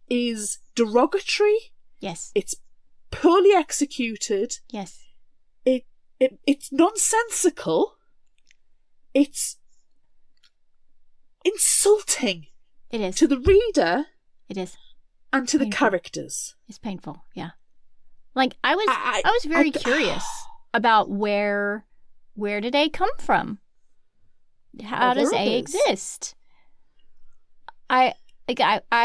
is derogatory. Yes. It's poorly executed. Yes. It's nonsensical. It's insulting. It is. To the reader. It is. And to the characters. It's painful, yeah. Like, I was very curious about where did A come from? How does A exist? I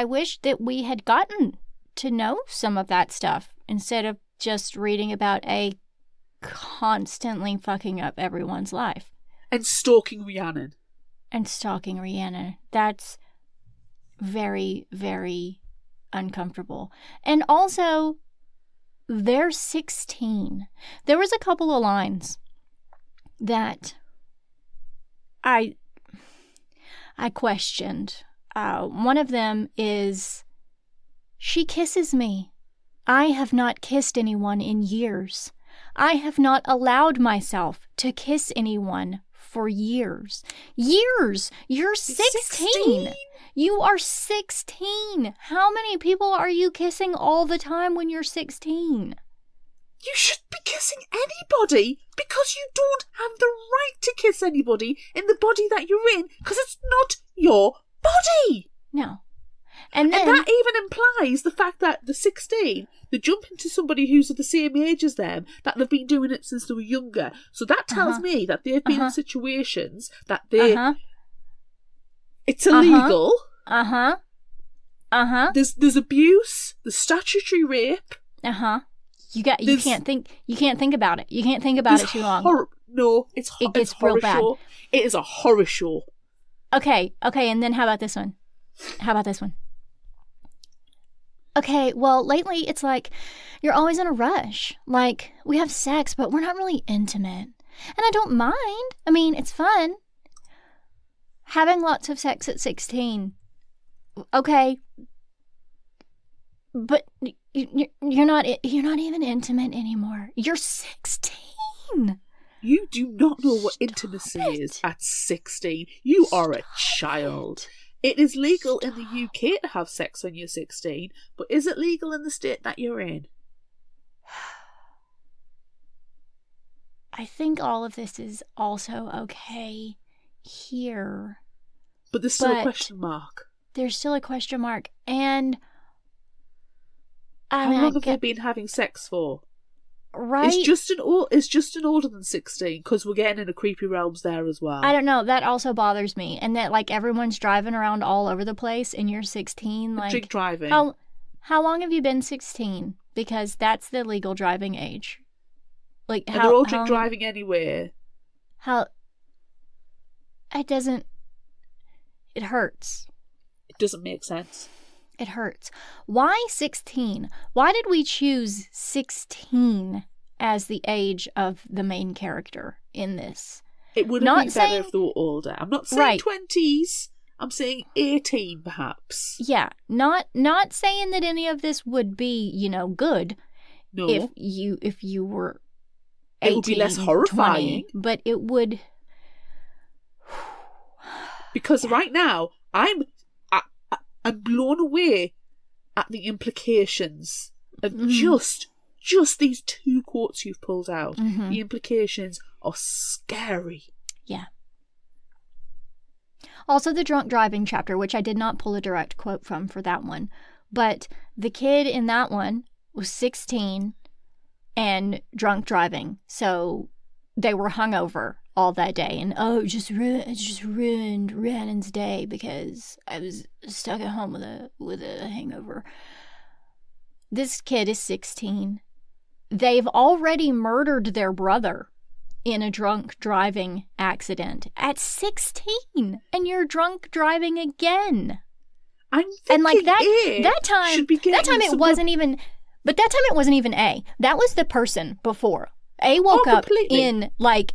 wish that we had gotten to know some of that stuff instead of just reading about A constantly fucking up everyone's life. And stalking Rhiannon. That's very, very uncomfortable. And also, they're 16. There was a couple of lines that I questioned. One of them is, "She kisses me. I have not kissed anyone in years. I have not allowed myself to kiss anyone for years." Years! You're 16! You are 16! How many people are you kissing all the time when you're 16? You shouldn't be kissing anybody because you don't have the right to kiss anybody in the body that you're in because it's not your body. No. And that even implies the fact that the 16, they jump into somebody who's of the same age as them, that they've been doing it since they were younger. So that tells me that they've been in situations that it's illegal. There's abuse, there's statutory rape. You can't think about it. You can't think about it too long. It gets real bad. Show. It is a horror show. Okay, and then how about this one? Okay, well, lately it's like you're always in a rush. Like, we have sex, but we're not really intimate. And I don't mind. I mean, it's fun. Having lots of sex at 16. Okay. But you're not even intimate anymore. You're 16. You do not know what intimacy is at 16. You are a child. It is legal in the UK to have sex when you're 16, but is it legal in the state that you're in? I think all of this is also okay here. But there's still a question mark. There's still a question mark. And how long have they been having sex for? Right? Is Justin older than 16? Because we're getting into creepy realms there as well. I don't know. That also bothers me. And that, like, everyone's driving around all over the place and you're 16. Like, drink driving. How long have you been 16? Because that's the legal driving age. Like, and they're all drink driving anywhere. It hurts. It doesn't make sense. It hurts. Why 16? Why did we choose 16 as the age of the main character in this? It would have been better if they were older. I'm not saying 20s. I'm saying 18, perhaps. Yeah. Not saying that any of this would be, good. No. If you were 18, it would be less horrifying. 20, but it would. Because right now, I'm blown away at the implications of just these two quotes you've pulled out. Mm-hmm. The implications are scary. Yeah. Also, the drunk driving chapter, which I did not pull a direct quote from for that one, but the kid in that one was 16 and drunk driving, so they were hungover all that day, and it just ruined Rhiannon's day because I was stuck at home with a hangover. This kid is 16. They've already murdered their brother in a drunk driving accident at 16, and you're drunk driving again. I'm thinking and like that time it wasn't even A. That was the person before. A woke up in like.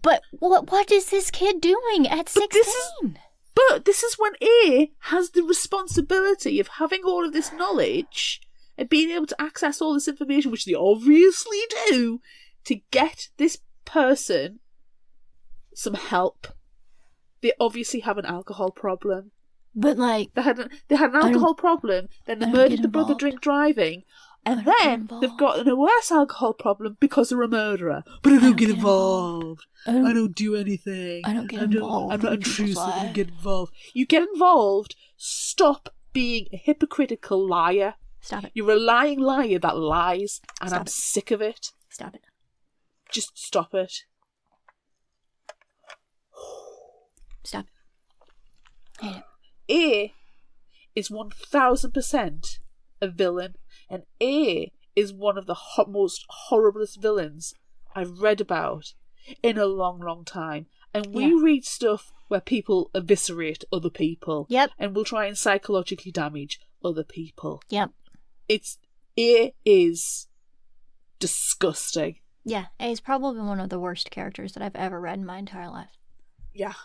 But what is this kid doing at 16? But this is when A has the responsibility of having all of this knowledge and being able to access all this information, which they obviously do, to get this person some help. They obviously have an alcohol problem. But like they had an alcohol problem, then they murdered the brother drink driving. And then they've got a worse alcohol problem because they're a murderer. But I don't get involved. I don't do anything. I don't get involved. I'm not intrusive. I don't get involved. You get involved. Stop being a hypocritical liar. Stop it. You're a lying liar that lies. And I'm sick of it. Stop it. Just stop it. Stop it. Hate it. A is 1000% a villain. And A is one of the most horriblest villains I've read about in a long, long time. And we read stuff where people eviscerate other people. Yep. And will try and psychologically damage other people. Yep. It is disgusting. Yeah, he's probably one of the worst characters that I've ever read in my entire life. Yeah.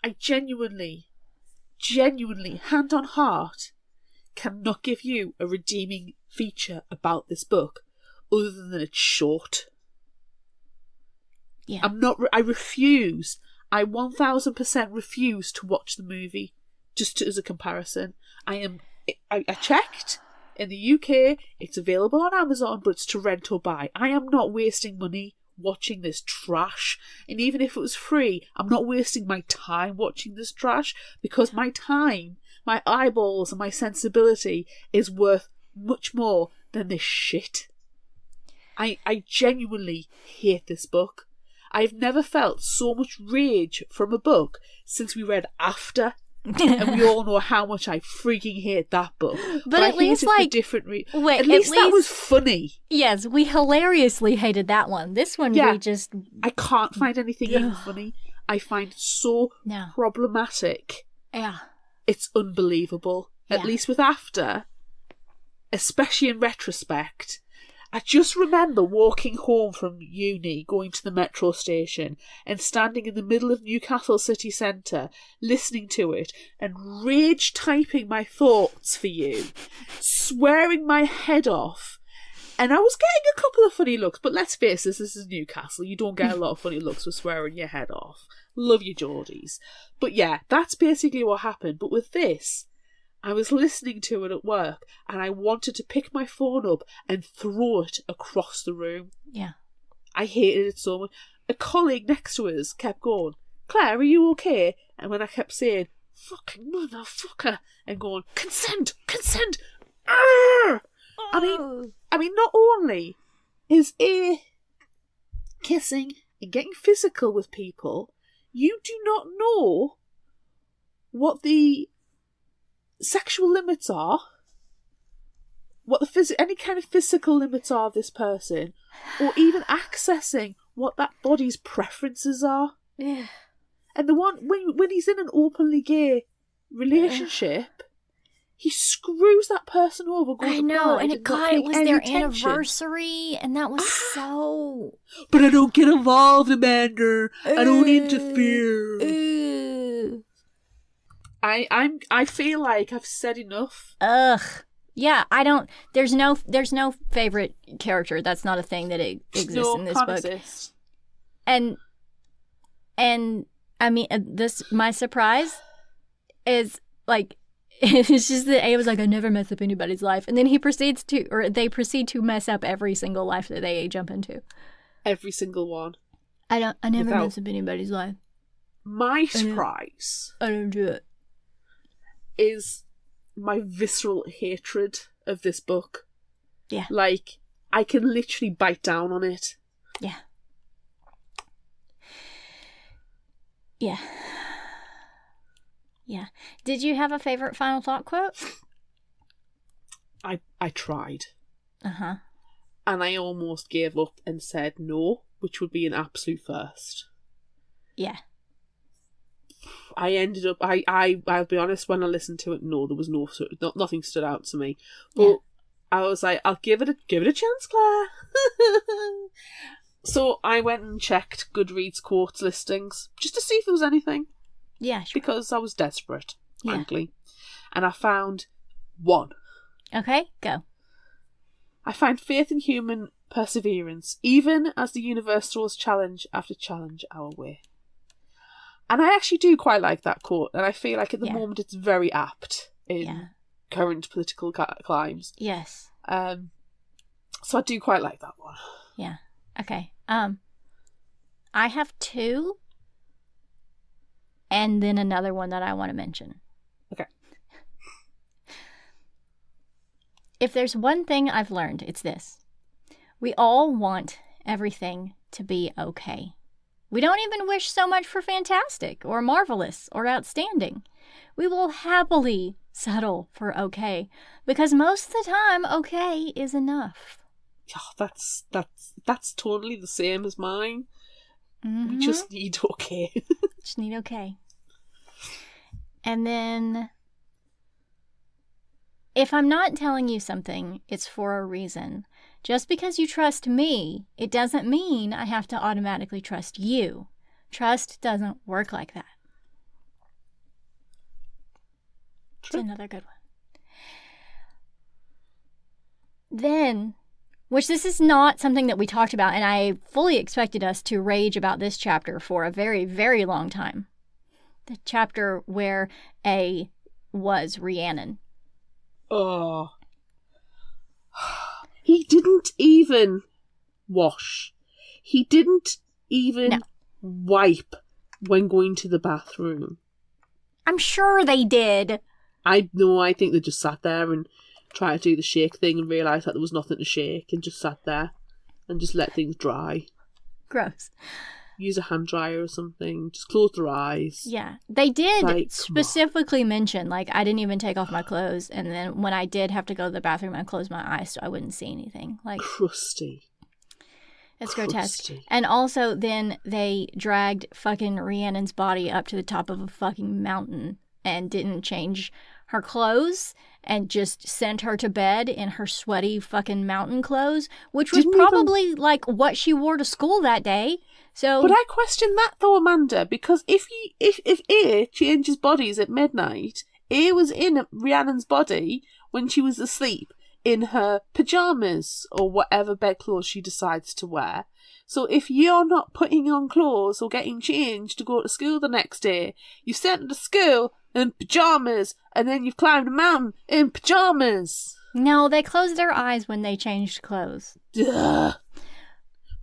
I genuinely, hand on heart, cannot give you a redeeming feature about this book other than it's short. Yeah. I refuse. I 1000% refuse to watch the movie just as a comparison. I checked. In the UK, it's available on Amazon, but it's to rent or buy. I am not wasting money watching this trash. And even if it was free, I'm not wasting my time watching this trash, because my time, my eyeballs, and my sensibility is worth much more than this shit. I genuinely hate this book. I've never felt so much rage from a book since we read After. And we all know how much I freaking hate that book. But at least, like, different wait, at least that was funny. Yes, we hilariously hated that one. This one, we just... I can't find anything even funny. I find it so problematic. Yeah. It's unbelievable. At least with After, especially in retrospect, I just remember walking home from uni, going to the metro station, and standing in the middle of Newcastle city centre, listening to it, and rage typing my thoughts for you, swearing my head off. And I was getting a couple of funny looks, but let's face this is Newcastle. You don't get a lot of funny looks for swearing your head off. Love you, Geordies. But yeah, that's basically what happened. But with this, I was listening to it at work, and I wanted to pick my phone up and throw it across the room. Yeah. I hated it so much. A colleague next to us kept going, "Claire, are you okay?" And when I kept saying, "Fucking motherfucker," and going, "Consent! Consent!" Arrgh! I mean, not only is kissing and getting physical with people, you do not know what the sexual limits are, what the any kind of physical limits are of this person, or even accessing what that body's preferences are. Yeah. And the one when he's in an openly gay relationship, he screws that person over. I know, and it was their anniversary, and that was so. But I don't get involved, Amanda. I don't interfere. I feel like I've said enough. Ugh. Yeah, I don't. There's no favorite character. That's not a thing that exists in this book. Exist. And I mean, my surprise is like, it's just that A was like, I never mess up anybody's life, and then they proceed to mess up every single life that they jump into. Every single one. I never mess up anybody's life. My surprise. I don't do it. Is my visceral hatred of this book. Yeah. Like, I can literally bite down on it. Yeah. Yeah. Yeah. Did you have a favorite final thought quote? I tried. Uh-huh. And I almost gave up and said no, which would be an absolute first. Yeah. I ended up, I'll be honest, when I listened to it, no, there was nothing stood out to me. But I was like, I'll give it a chance, Claire. So I went and checked Goodreads quotes listings, just to see if there was anything. Yeah, sure. Because I was desperate, frankly. And I found one. Okay, go. I find faith in human perseverance, even as the universe throws challenge after challenge our way. And I actually do quite like that quote, and I feel like at the moment it's very apt in current political climes. Yes. So I do quite like that one. Yeah. Okay. I have two, and then another one that I want to mention. Okay. If there's one thing I've learned, it's this. We all want everything to be okay. We don't even wish so much for fantastic or marvelous or outstanding. We will happily settle for okay, because most of the time, okay is enough. that's totally the same as mine. We just need okay. Just need okay. And then, if I'm not telling you something, it's for a reason. Just because you trust me, it doesn't mean I have to automatically trust you. Trust doesn't work like that. True. It's another good one. Then, which this is not something that we talked about, and I fully expected us to rage about this chapter for a very, very long time. The chapter where A was Rhiannon. Oh. He didn't even wash. He didn't even wipe when going to the bathroom. I'm sure they did. I think they just sat there and tried to do the shake thing and realised that there was nothing to shake and just sat there and just let things dry. Gross. Use a hand dryer or something. Just close their eyes. Yeah. They did specifically mention, like, I didn't even take off my clothes, and then when I did have to go to the bathroom, I closed my eyes so I wouldn't see anything. Like, crusty. It's grotesque. And also then they dragged fucking Rhiannon's body up to the top of a fucking mountain and didn't change her clothes and just sent her to bed in her sweaty fucking mountain clothes, which was probably like what she wore to school that day. So, but I question that though, Amanda, because if A changes bodies at midnight, A was in Rhiannon's body when she was asleep in her pyjamas or whatever bedclothes she decides to wear. So if you're not putting on clothes or getting changed to go to school the next day, you sent her to school in pyjamas and then you've climbed a mountain in pyjamas. No, they closed their eyes when they changed clothes. Ugh.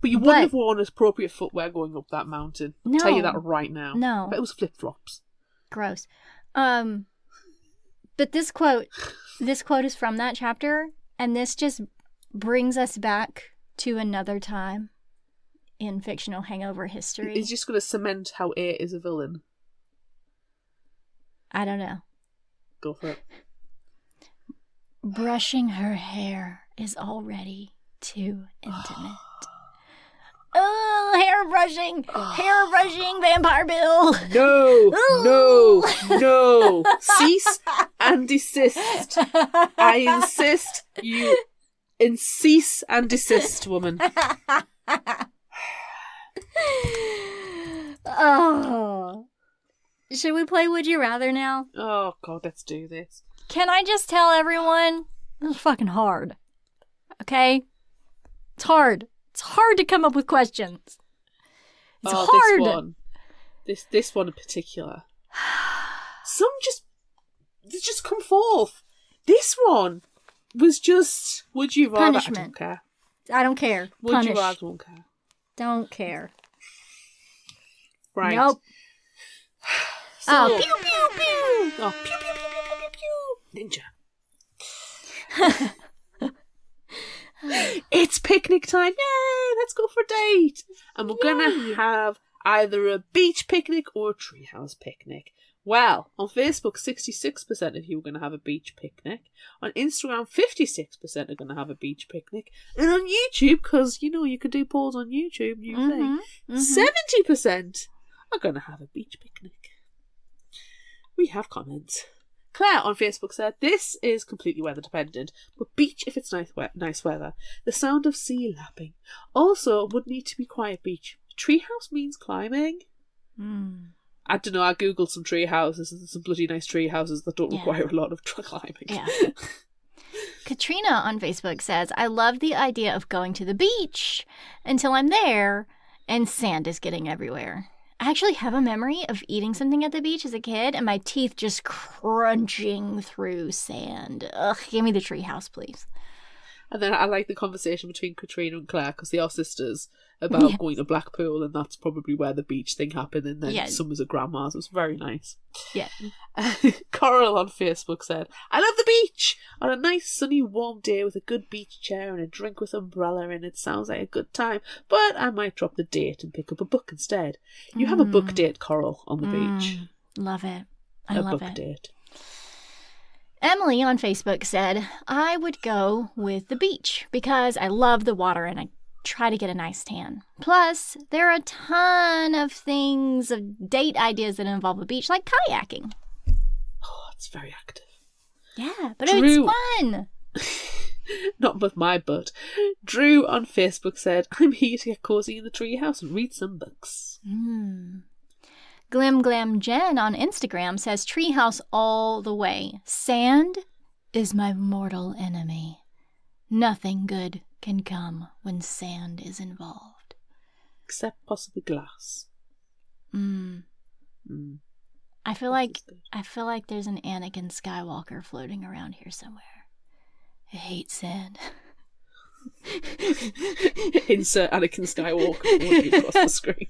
But you wouldn't have worn appropriate footwear going up that mountain. I'll tell you that right now. No. But it was flip-flops. Gross. But this quote is from that chapter, and this just brings us back to another time in fictional Hangover history. It's just going to cement how A is a villain. I don't know. Go for it. Brushing her hair is already too intimate. Oh, hair brushing, Vampire Bill. No. Cease and desist. I insist you cease and desist, woman. Oh. Should we play Would You Rather now? Oh, God, let's do this. Can I just tell everyone? It's fucking hard. Okay? It's hard. It's hard to come up with questions. It's hard. This one in particular. Some just come forth. This one was just, would you rather? Punishment. I don't care. I don't care. Would you rather? Don't care. Don't care. Right. Nope. So, pew, pew, pew. Oh, pew, pew, pew, pew, pew, pew. Ninja. It's picnic time. Yay, let's go for a date. And we're going to have either a beach picnic or a treehouse picnic. Well, on Facebook, 66% of you are going to have a beach picnic. On Instagram, 56% are going to have a beach picnic. And on YouTube, because, you could do polls on YouTube, 70% are going to have a beach picnic. We have comments. Claire on Facebook said, this is completely weather dependent, but beach if it's nice weather. The sound of sea lapping. Also, would need to be quiet beach. Treehouse means climbing. I don't know, I googled some tree houses and some bloody nice tree houses that don't require a lot of climbing. Yeah. Katrina on Facebook says, I love the idea of going to the beach until I'm there and sand is getting everywhere. I actually have a memory of eating something at the beach as a kid and my teeth just crunching through sand. Ugh, give me the treehouse, please. And then I like the conversation between Katrina and Claire because they are sisters about going to Blackpool, and that's probably where the beach thing happened, and then summers at Grandma's. It was very nice. Yeah. Coral on Facebook said, I love the beach! On a nice sunny warm day with a good beach chair and a drink with umbrella in it sounds like a good time, but I might drop the date and pick up a book instead. You have a book date, Coral, on the beach. Love it. I love it. A book date. Emily on Facebook said, I would go with the beach because I love the water and I try to get a nice tan. Plus, there are a ton of date ideas that involve a beach, like kayaking. Oh, it's very active. Yeah, but Drew. it's fun. Not with my butt. Drew on Facebook said, I'm here to get cozy in the treehouse and read some books. Glim Glam Jen on Instagram says, treehouse all the way. Sand is my mortal enemy. Nothing good can come when sand is involved. Except possibly glass. I feel like there's an Anakin Skywalker floating around here somewhere. I hate sand. Insert Anakin Skywalker walking across the screen.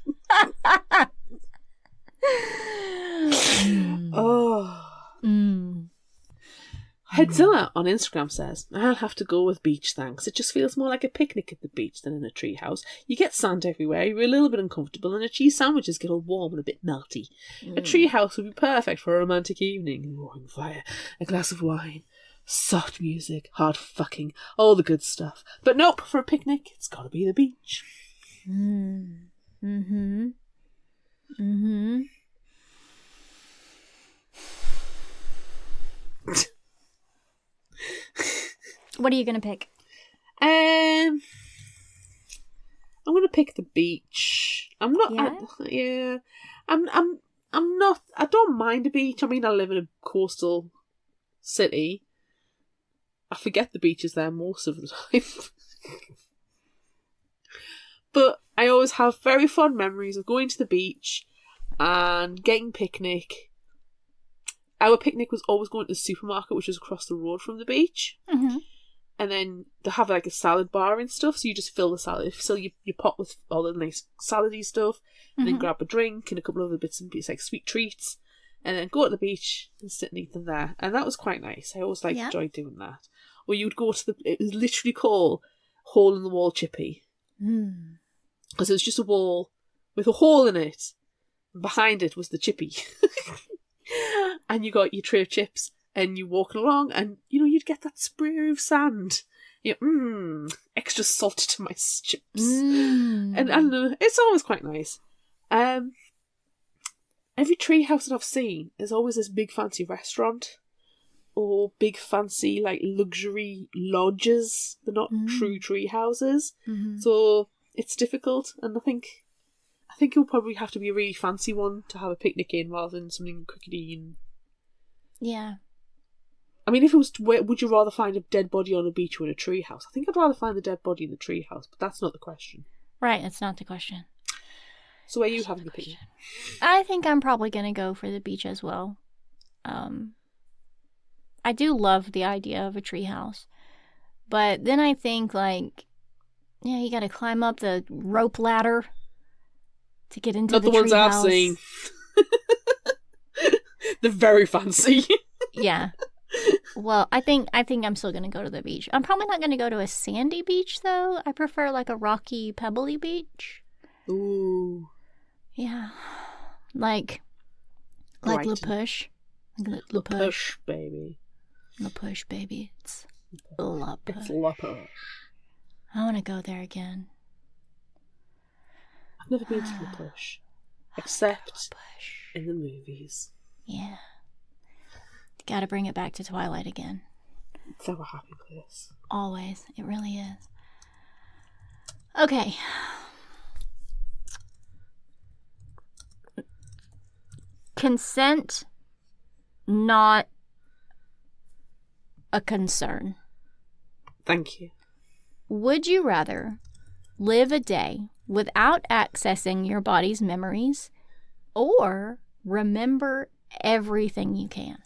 Headzilla on Instagram says, I'll have to go with beach, thanks. It just feels more like a picnic at the beach than in a treehouse. You get sand everywhere, you're a little bit uncomfortable, and the cheese sandwiches get all warm and a bit melty. A treehouse would be perfect for a romantic evening. A roaring fire, a glass of wine, soft music, hard fucking, all the good stuff. But nope, for a picnic, it's gotta be the beach. What are you going to pick? I'm going to pick the beach. I'm not. Yeah? I'm not. I don't mind a beach. I mean, I live in a coastal city. I forget the beach is there most of the time. But I always have very fond memories of going to the beach and getting picnic. Our picnic was always going to the supermarket, which was across the road from the beach. Mm-hmm. And then they have like a salad bar and stuff, so you just fill the salad. Fill your pot with all the nice salady stuff, and then grab a drink and a couple of other bits and pieces, like sweet treats, and then go to the beach and sit and eat them there. And that was quite nice. I always enjoyed doing that. Or you'd go to it was literally called Hole in the Wall Chippy. Because it was just a wall with a hole in it. And behind it was the chippy. And you got your tray of chips. And you're walking along, and you'd get that spray of sand. Extra salt to my chips, and I don't know, it's always quite nice. Every treehouse that I've seen is always this big fancy restaurant, or big fancy luxury lodges. They're not true tree houses, so it's difficult. And I think it'll probably have to be a really fancy one to have a picnic in, rather than something crickety and. Yeah. I mean, if it was, would you rather find a dead body on a beach or in a treehouse? I think I'd rather find the dead body in the treehouse, but that's not the question. Right, that's not the question. So where are you having your picnic? I think I'm probably going to go for the beach as well. I do love the idea of a treehouse, but then I think you got to climb up the rope ladder to get into the treehouse. Not the ones I've seen. They're very fancy. Yeah. Well, I think I'm still going to go to the beach. I'm probably not going to go to a sandy beach, though. I prefer a rocky, pebbly beach. Ooh. Yeah. Like La Push. La Push, baby. La Push, baby. It's La Push. It's La Push. I want to go there again. I've never been to La Push. Except in the movies. Yeah. Got to bring it back to Twilight again. It's our happy place. Always. It really is. Okay. Consent, not a concern. Thank you. Would you rather live a day without accessing your body's memories, or remember everything you can?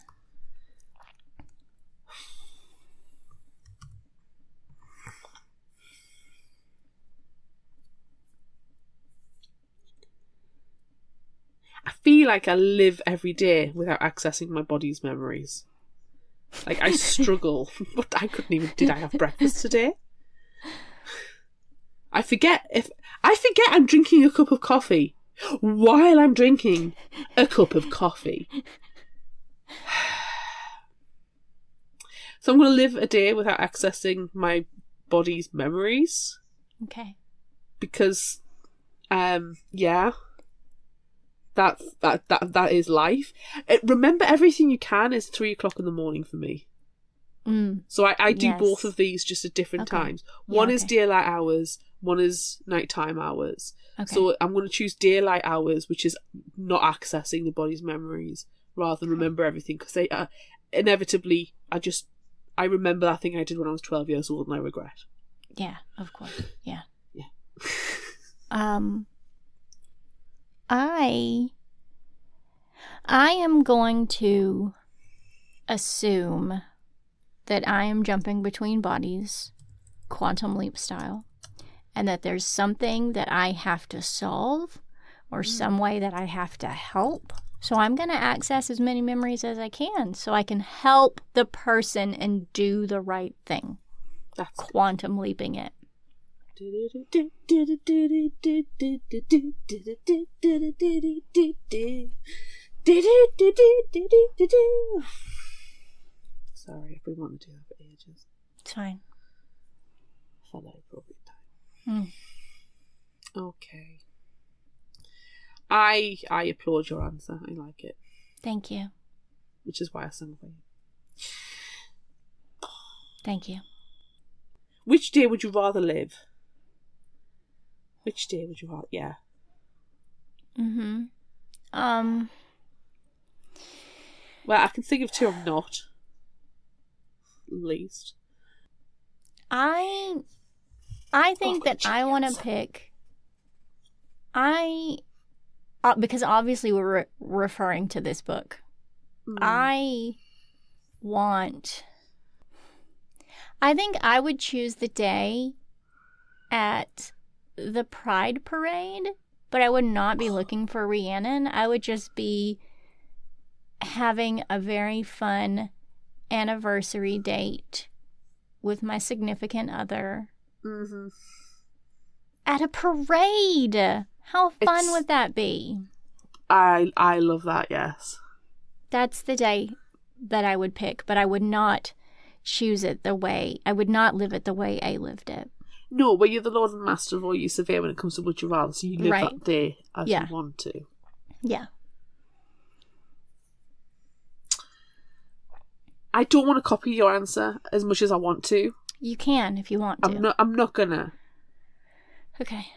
I feel like I live every day without accessing my body's memories. I struggle, but I couldn't even. Did I have breakfast today? I forget I'm drinking a cup of coffee while I'm drinking a cup of coffee. So I'm going to live a day without accessing my body's memories. Okay. Because, yeah, that is life. Remember everything you can is 3 o'clock in the morning for me. So I do both of these just at different times. One is daylight hours, one is nighttime hours. Okay. So I'm going to choose daylight hours, which is not accessing the body's memories, rather than remember everything. Because they inevitably, I remember that thing I did when I was 12 years old and I regret. Yeah, of course. Yeah. Yeah. I am going to assume that I am jumping between bodies, quantum leap style, and that there's something that I have to solve or some way that I have to help. So I'm going to access as many memories as I can so I can help the person and do the right thing. That's quantum leaping it. Sorry, I've been wanting to do that for ages. It's fine. I felt like appropriate time. Okay. I applaud your answer. I like it. Thank you. Which is why I sang for you. Thank you. Which day would you rather live? Which day would you rather... Yeah. Well, I can think of two I'm not. At least. I think that I want to pick... because obviously we're referring to this book. I think I would choose the day at the Pride Parade, but I would not be looking for Rhiannon. I would just be having a very fun anniversary date with my significant other at a parade. How fun would that be? I love that, yes. That's the day that I would pick, but I would not choose it the way... I would not live it the way I lived it. No, but you're the Lord and Master of all you severe when it comes to would you rather, so you live that day as you want to. Yeah. I don't want to copy your answer as much as I want to. You can if you want to. I'm not gonna. Okay.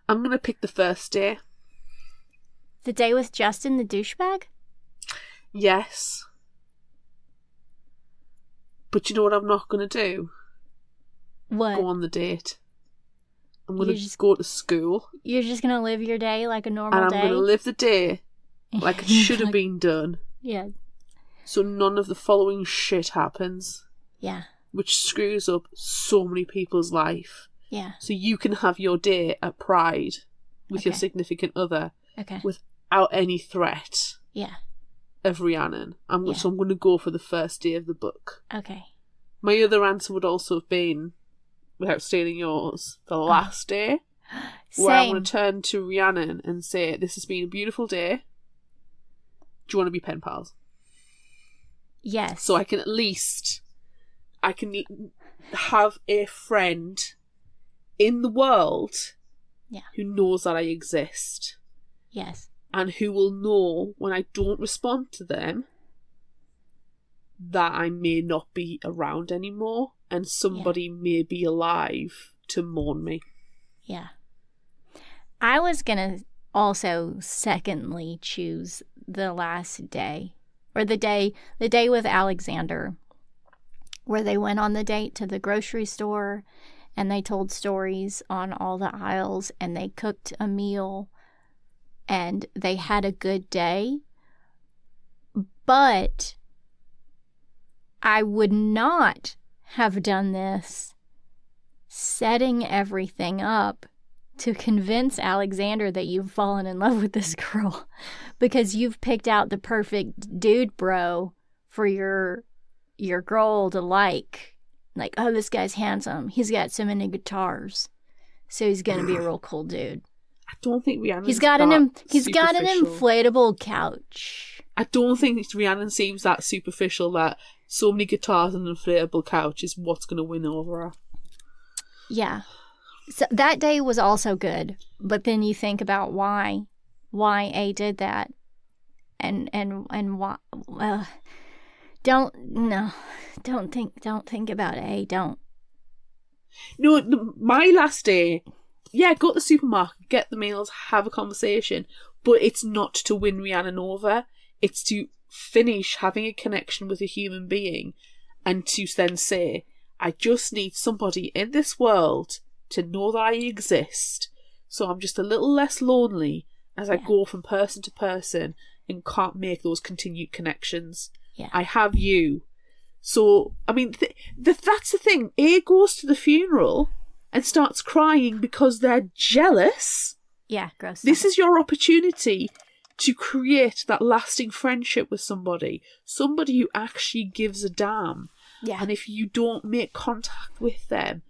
I'm gonna pick the first day. The day with Justin the douchebag? Yes. But you know what I'm not gonna do? What? Go on the date. I'm gonna go to school. You're just gonna live your day like a normal day? And I'm gonna live the day like it should have been done. Yeah. So none of the following shit happens. Yeah. Which screws up so many people's life. Yeah. So you can have your day at Pride with your significant other without any threat of Rhiannon. So I'm going to go for the first day of the book. Okay. My other answer would also have been, without stealing yours, the last day. Where I'm going to turn to Rhiannon and say, this has been a beautiful day. Do you want to be pen pals? Yes. So I can at least... I can have a friend in the world who knows that I exist. Yes. And who will know when I don't respond to them that I may not be around anymore and somebody may be alive to mourn me. Yeah. I was going to also secondly choose the last day, or the day with Alexander, where they went on the date to the grocery store and they told stories on all the aisles and they cooked a meal and they had a good day. But I would not have done this setting everything up to convince Alexander that you've fallen in love with this girl because you've picked out the perfect dude bro for your girl to like, oh, this guy's handsome. He's got so many guitars. So he's going to be a real cool dude. I don't think Rhiannon's He's got an superficial. inflatable couch. I don't think Rhiannon seems that superficial that so many guitars and an inflatable couch is what's going to win over her. Yeah. So that day was also good, but then you think about why A did that, and why. Don't think about A. Don't. No, my last day. Yeah, go to the supermarket, get the meals, have a conversation, but it's not to win Rhiannon over. It's to finish having a connection with a human being and to then say, I just need somebody in this world to know that I exist, so I'm just a little less lonely as I go from person to person and can't make those continued connections. Yeah. I have you. So, I mean, that's the thing. A goes to the funeral and starts crying because they're jealous. Yeah, gross. This is your opportunity to create that lasting friendship with somebody who actually gives a damn. Yeah. And if you don't make contact with them,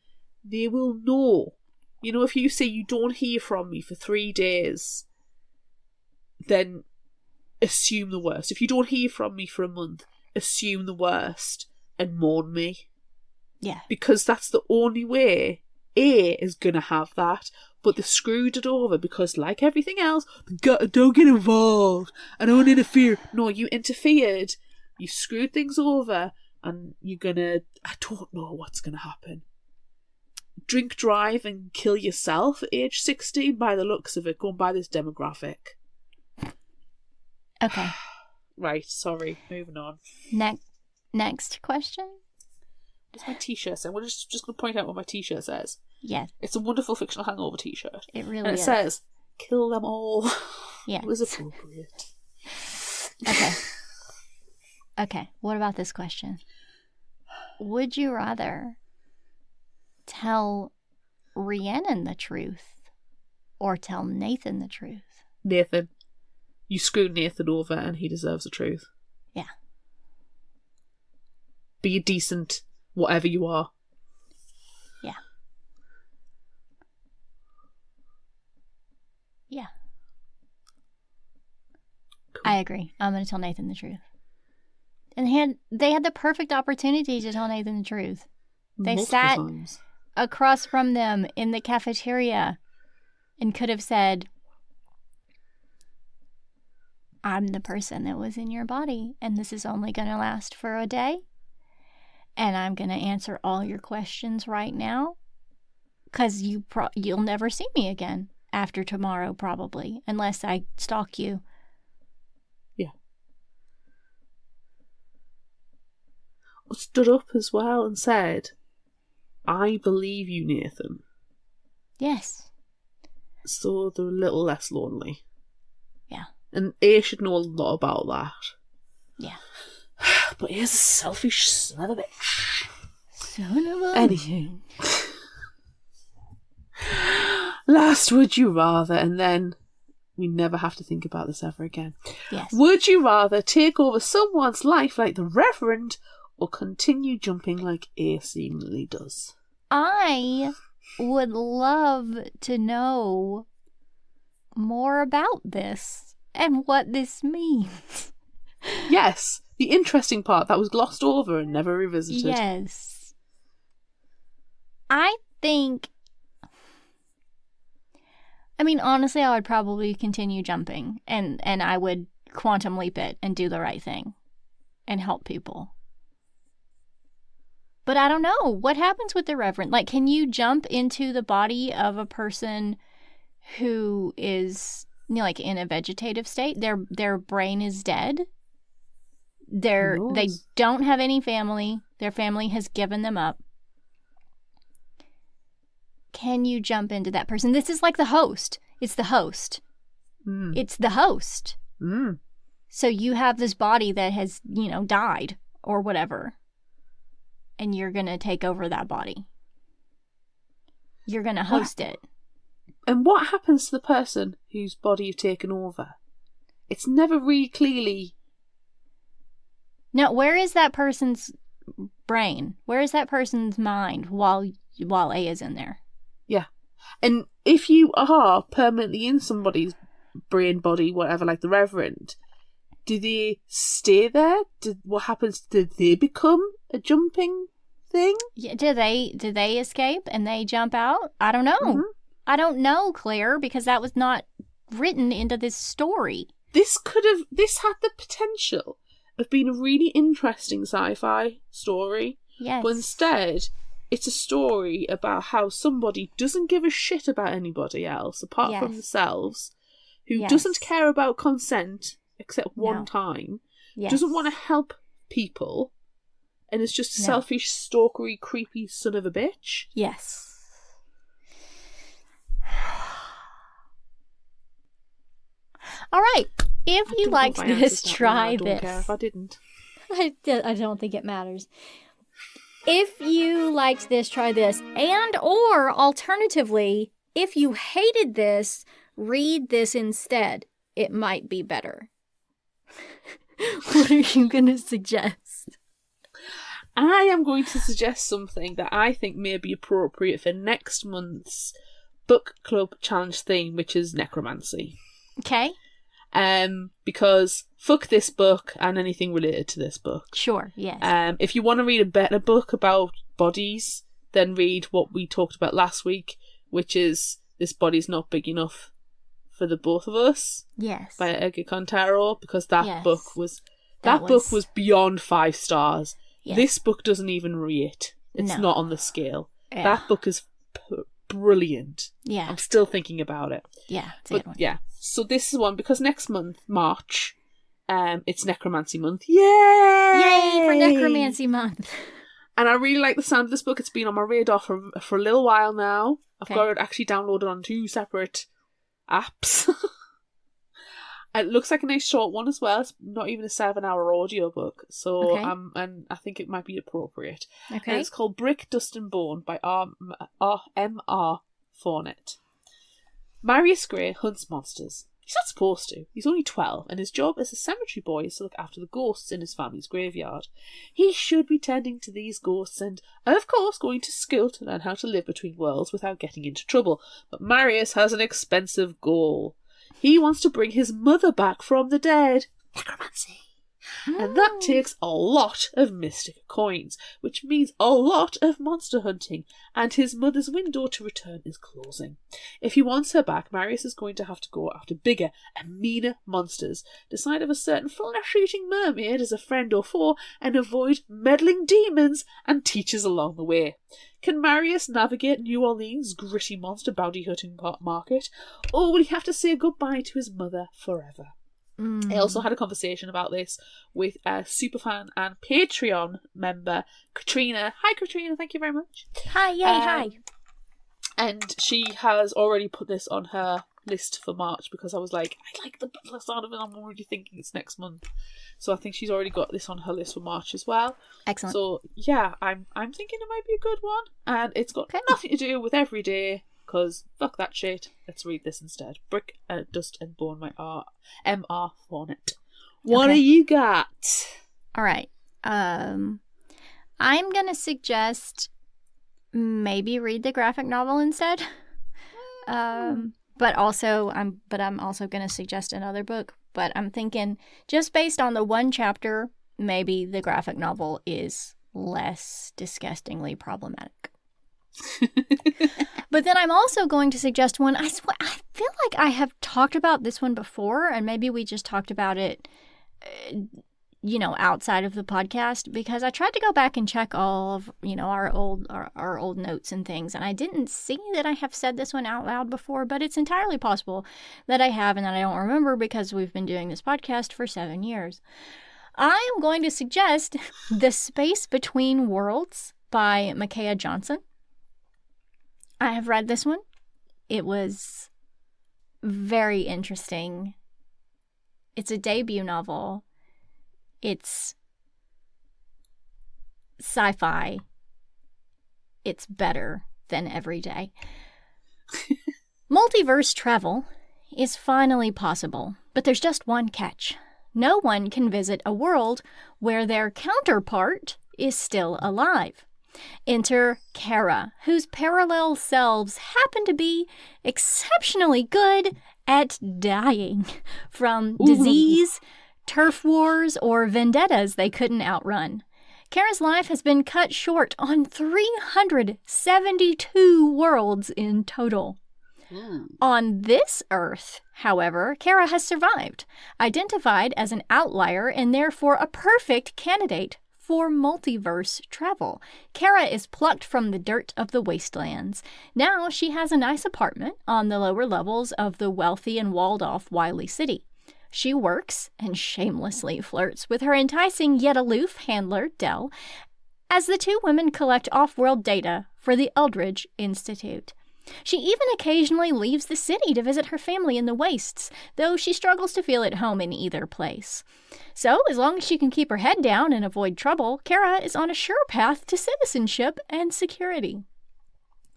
they will know. You know, if you say you don't hear from me for 3 days, then assume the worst. If you don't hear from me for a month, assume the worst and mourn me. Yeah. Because that's the only way A is going to have that. But they screwed it over because, like everything else, don't get involved. I don't interfere. No, you interfered. You screwed things over. And you're going to... I don't know what's going to happen. Drink, drive and kill yourself at age 16 by the looks of it. Going by this demographic. Okay. Right, sorry. Moving on. Next question? What's my t-shirt say? I'm just going to point out what my t-shirt says. Yes. It's a wonderful Fictional Hangover t-shirt. It really and it is. says, kill them all. Yeah. It was appropriate. Okay. Okay, what about this question? Would you rather tell Rhiannon the truth or tell Nathan the truth? Nathan. You screwed Nathan over and he deserves the truth. Yeah. Be a decent whatever you are. Yeah. Yeah. Cool. I agree. I'm going to tell Nathan the truth. And they had the perfect opportunity to tell Nathan the truth. They Multiple sat times. across from them in the cafeteria and could have said, I'm the person that was in your body, and this is only going to last for a day, and I'm going to answer all your questions right now, because you'll never see me again after tomorrow, probably, unless I stalk you. Yeah. Stood up as well and said, I believe you, Nathan. Yes. So they're a little less lonely. Yeah. And A should know a lot about that. Yeah. But he's a selfish son of a bitch. Son of a... Anywho. Last would you rather, and then we never have to think about this ever again. Yes. Would you rather take over someone's life like the Reverend or continue jumping like A seemingly does? I would love to know more about this and what this means. Yes, the interesting part that was glossed over and never revisited. Yes. I think... I mean, honestly, I would probably continue jumping and I would quantum leap it and do the right thing and help people. But I don't know. What happens with the Reverend? Like, can you jump into the body of a person who is, you know, like in a vegetative state? Their brain is dead. They don't have any family. Their family has given them up. Can you jump into that person? This is like the host. It's the host. Mm. It's the host. Mm. So you have this body that has, you know, died or whatever. And you're going to take over that body. You're going to host it. And what happens to the person whose body you've taken over? It's never really clearly... No, where is that person's brain? Where is that person's mind while A is in there? Yeah. And if you are permanently in somebody's brain, body, whatever, like the Reverend, do they stay there? What happens? Did they become a jumping thing? Yeah, do they escape and they jump out? I don't know. Mm-hmm. I don't know, Claire, because that was not written into this story. This had the potential of being a really interesting sci-fi story. Yes. But instead, it's a story about how somebody doesn't give a shit about anybody else apart from themselves, who doesn't care about consent except one time, doesn't want to help people, and is just a selfish, stalkery, creepy son of a bitch. Yes. All right. If you liked this, try this. I don't care if I didn't. I don't think it matters. If you liked this, try this. And or alternatively, if you hated this, read this instead. It might be better. What are you going to suggest? I am going to suggest something that I think may be appropriate for next month's book club challenge theme, which is necromancy. Okay. Because fuck this book and anything related to this book. Sure, yes. If you want to read a better book about bodies, then read what we talked about last week, which is This Body's Not Big Enough for the Both of Us. Yes. By Edgar Contero, because that book was book was beyond 5 stars. Yes. This book doesn't even rate. It's not on the scale. Yeah. That book is brilliant. Yeah. I'm still thinking about it. Yeah, it's a good one. Yeah. So this is one, because next month, March, it's Necromancy Month. Yay! Yay for Necromancy Month. And I really like the sound of this book. It's been on my radar for a little while now. I've got it actually downloaded on 2 separate apps. It looks like a nice short one as well. It's not even a 7-hour audiobook. So, and I think it might be appropriate. Okay. And it's called Brick, Dust and Bone by M.R. Fournette. Marius Gray hunts monsters. He's not supposed to. He's only 12, and his job as a cemetery boy is to look after the ghosts in his family's graveyard. He should be tending to these ghosts and, of course, going to school to learn how to live between worlds without getting into trouble. But Marius has an expensive goal. He wants to bring his mother back from the dead. Necromancy. And that takes a lot of mystic coins, which means a lot of monster hunting, and his mother's window to return is closing. If he wants her back, Marius is going to have to go after bigger and meaner monsters, decide if a certain flesh-eating mermaid is a friend or foe, and avoid meddling demons and teachers along the way. Can Marius navigate New Orleans' gritty monster bounty hunting market, or will he have to say goodbye to his mother forever? I also had a conversation about this with a superfan and Patreon member, Katrina. Hi, Katrina. Thank you very much. Hi, yay, hi. And she has already put this on her list for March because I was like, I like the sound of it. I'm already thinking it's next month. So I think she's already got this on her list for March as well. Excellent. So yeah, I'm thinking it might be a good one. And it's got nothing to do with every day. Because fuck that shit. Let's read this instead. Brick, Dust and Bone by M.R. Fournette. What do you got? All right. I'm going to suggest maybe read the graphic novel instead. But I'm also going to suggest another book. But I'm thinking, just based on the one chapter, maybe the graphic novel is less disgustingly problematic. But then I'm also going to suggest one. I feel like I have talked about this one before, and maybe we just talked about it, outside of the podcast, because I tried to go back and check all of, our old notes and things, and I didn't see that I have said this one out loud before, but it's entirely possible that I have and that I don't remember because we've been doing this podcast for 7 years. I am going to suggest The Space Between Worlds by Micaiah Johnson. I have read this one. It was very interesting. It's a debut novel. It's sci-fi. It's better than every day. Multiverse travel is finally possible, but there's just one catch. No one can visit a world where their counterpart is still alive. Enter Kara, whose parallel selves happen to be exceptionally good at dying from disease, turf wars, or vendettas they couldn't outrun. Kara's life has been cut short on 372 worlds in total. On this Earth, however, Kara has survived, identified as an outlier and therefore a perfect candidate for multiverse travel. Kara is plucked from the dirt of the wastelands. Now she has a nice apartment on the lower levels of the wealthy and walled-off Wiley City. She works and shamelessly flirts with her enticing yet aloof handler, Dell, as the two women collect off-world data for the Eldridge Institute. She even occasionally leaves the city to visit her family in the wastes, though she struggles to feel at home in either place. So, as long as she can keep her head down and avoid trouble, Kara is on a sure path to citizenship and security.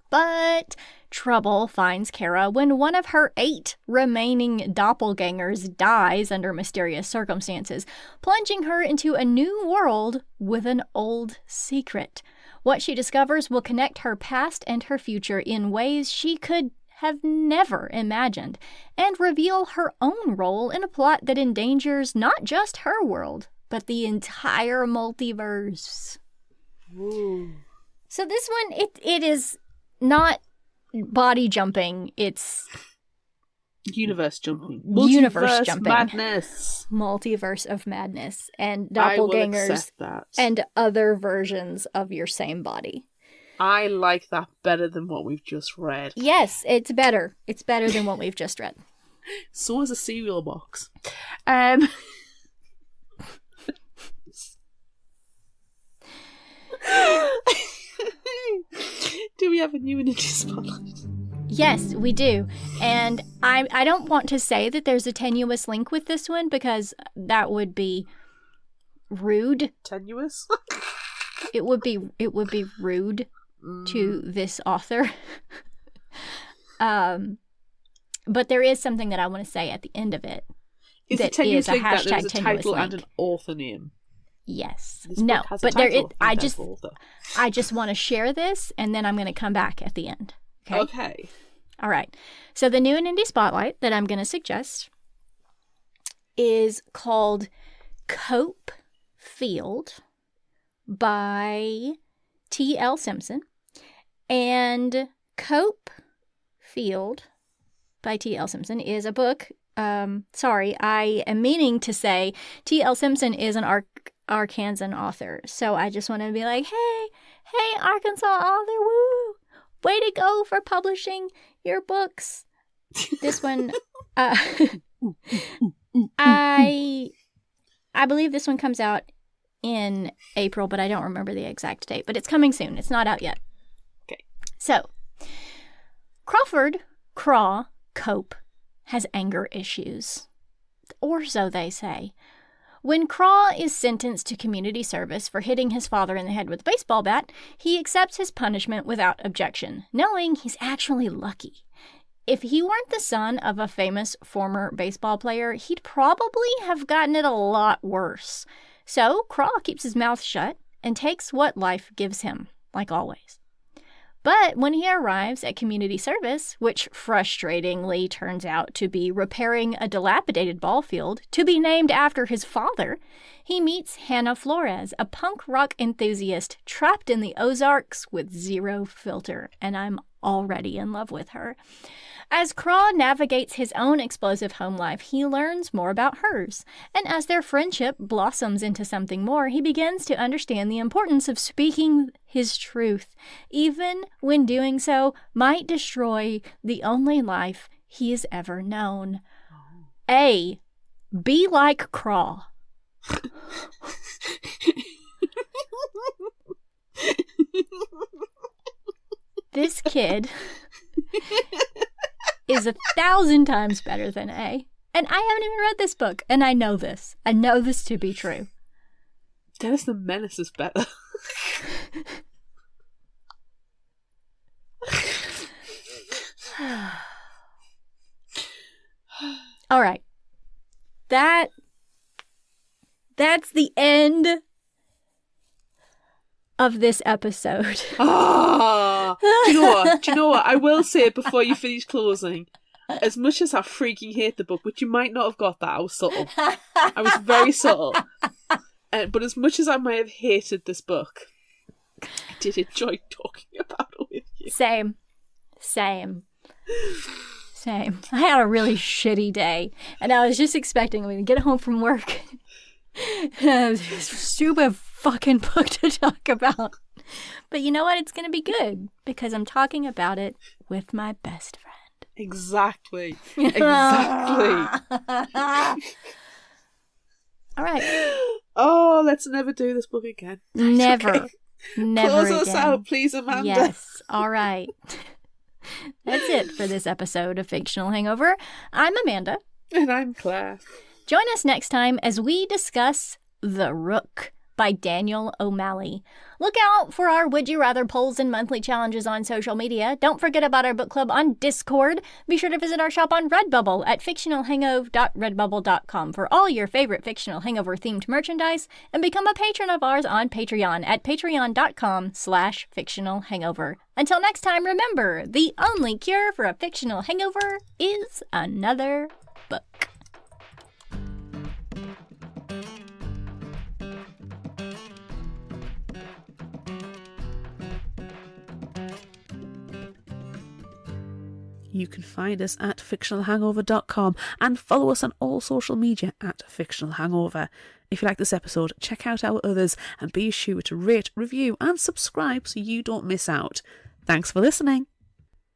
But trouble finds Kara when one of her 8 remaining doppelgangers dies under mysterious circumstances, plunging her into a new world with an old secret. What she discovers will connect her past and her future in ways she could have never imagined, and reveal her own role in a plot that endangers not just her world, but the entire multiverse. Ooh. So this one, it is not body jumping, it's Universe jumping. Universe jumping. Madness. Multiverse of madness and I will doppelgangers accept that. and other versions of your same body. I like that better than what we've just read. Yes, it's better. It's better than what we've just read. So is a cereal box. Do we have a new Indie Spotlight? Yes, we do. And I don't want to say that there's a tenuous link with this one because that would be rude. Tenuous? It would be rude to this author. But there is something that I want to say at the end of it. Is that it tenuous is a link that hashtag there's a tenuous title link. and an author name? Yes. This No, book has a but there title I and just an author. I just want to share this and then I'm going to come back at the end. Okay? Okay. All right. So the new and indie spotlight that I'm going to suggest is called Cope Field by T.L. Simpson. And Cope Field by T.L. Simpson is a book. Sorry, I am meaning to say T.L. Simpson is an Arkansan author. So I just want to be like, hey, Arkansas author, woo! Way to go for publishing your books. This one, I believe this one comes out in April, but I don't remember the exact date. But it's coming soon. It's not out yet. Okay. So, Crawford Craw Cope has anger issues. Or so they say. When Craw is sentenced to community service for hitting his father in the head with a baseball bat, he accepts his punishment without objection, knowing he's actually lucky. If he weren't the son of a famous former baseball player, he'd probably have gotten it a lot worse. So Craw keeps his mouth shut and takes what life gives him, like always. But when he arrives at community service, which frustratingly turns out to be repairing a dilapidated ball field to be named after his father, he meets Hannah Flores, a punk rock enthusiast trapped in the Ozarks with zero filter, and I'm already in love with her. As Craw navigates his own explosive home life, he learns more about hers. And as their friendship blossoms into something more, he begins to understand the importance of speaking his truth, even when doing so might destroy the only life he has ever known. A. Be like Craw. This kid is 1,000 times better than A. And I haven't even read this book, and I know this. I know this to be true. Dennis the Menace is better. All right. That's the end of this episode. Ah, do you know what? Do you know what? I will say before you finish closing, as much as I freaking hate the book, which you might not have got that, I was subtle. I was very subtle. But as much as I might have hated this book, I did enjoy talking about it with you. Same. I had a really shitty day, and I was just expecting to get home from work. And this stupid fucking book to talk about. But you know what? It's going to be good because I'm talking about it with my best friend. Exactly. All right. Oh, let's never do this book again. Never. Okay. Never Close us again. out, please, Amanda. Yes. All right. That's it for this episode of Fictional Hangover. I'm Amanda. And I'm Claire. Join us next time as we discuss The Rook by Daniel O'Malley. Look out for our Would You Rather polls and monthly challenges on social media. Don't forget about our book club on Discord. Be sure to visit our shop on Redbubble at fictionalhangover.redbubble.com for all your favorite Fictional Hangover themed merchandise, and become a patron of ours on Patreon at patreon.com/fictionalhangover. Until next time, remember, the only cure for a fictional hangover is another book. You can find us at fictionalhangover.com and follow us on all social media at Fictional Hangover. If you like this episode, check out our others and be sure to rate, review and subscribe so you don't miss out. Thanks for listening.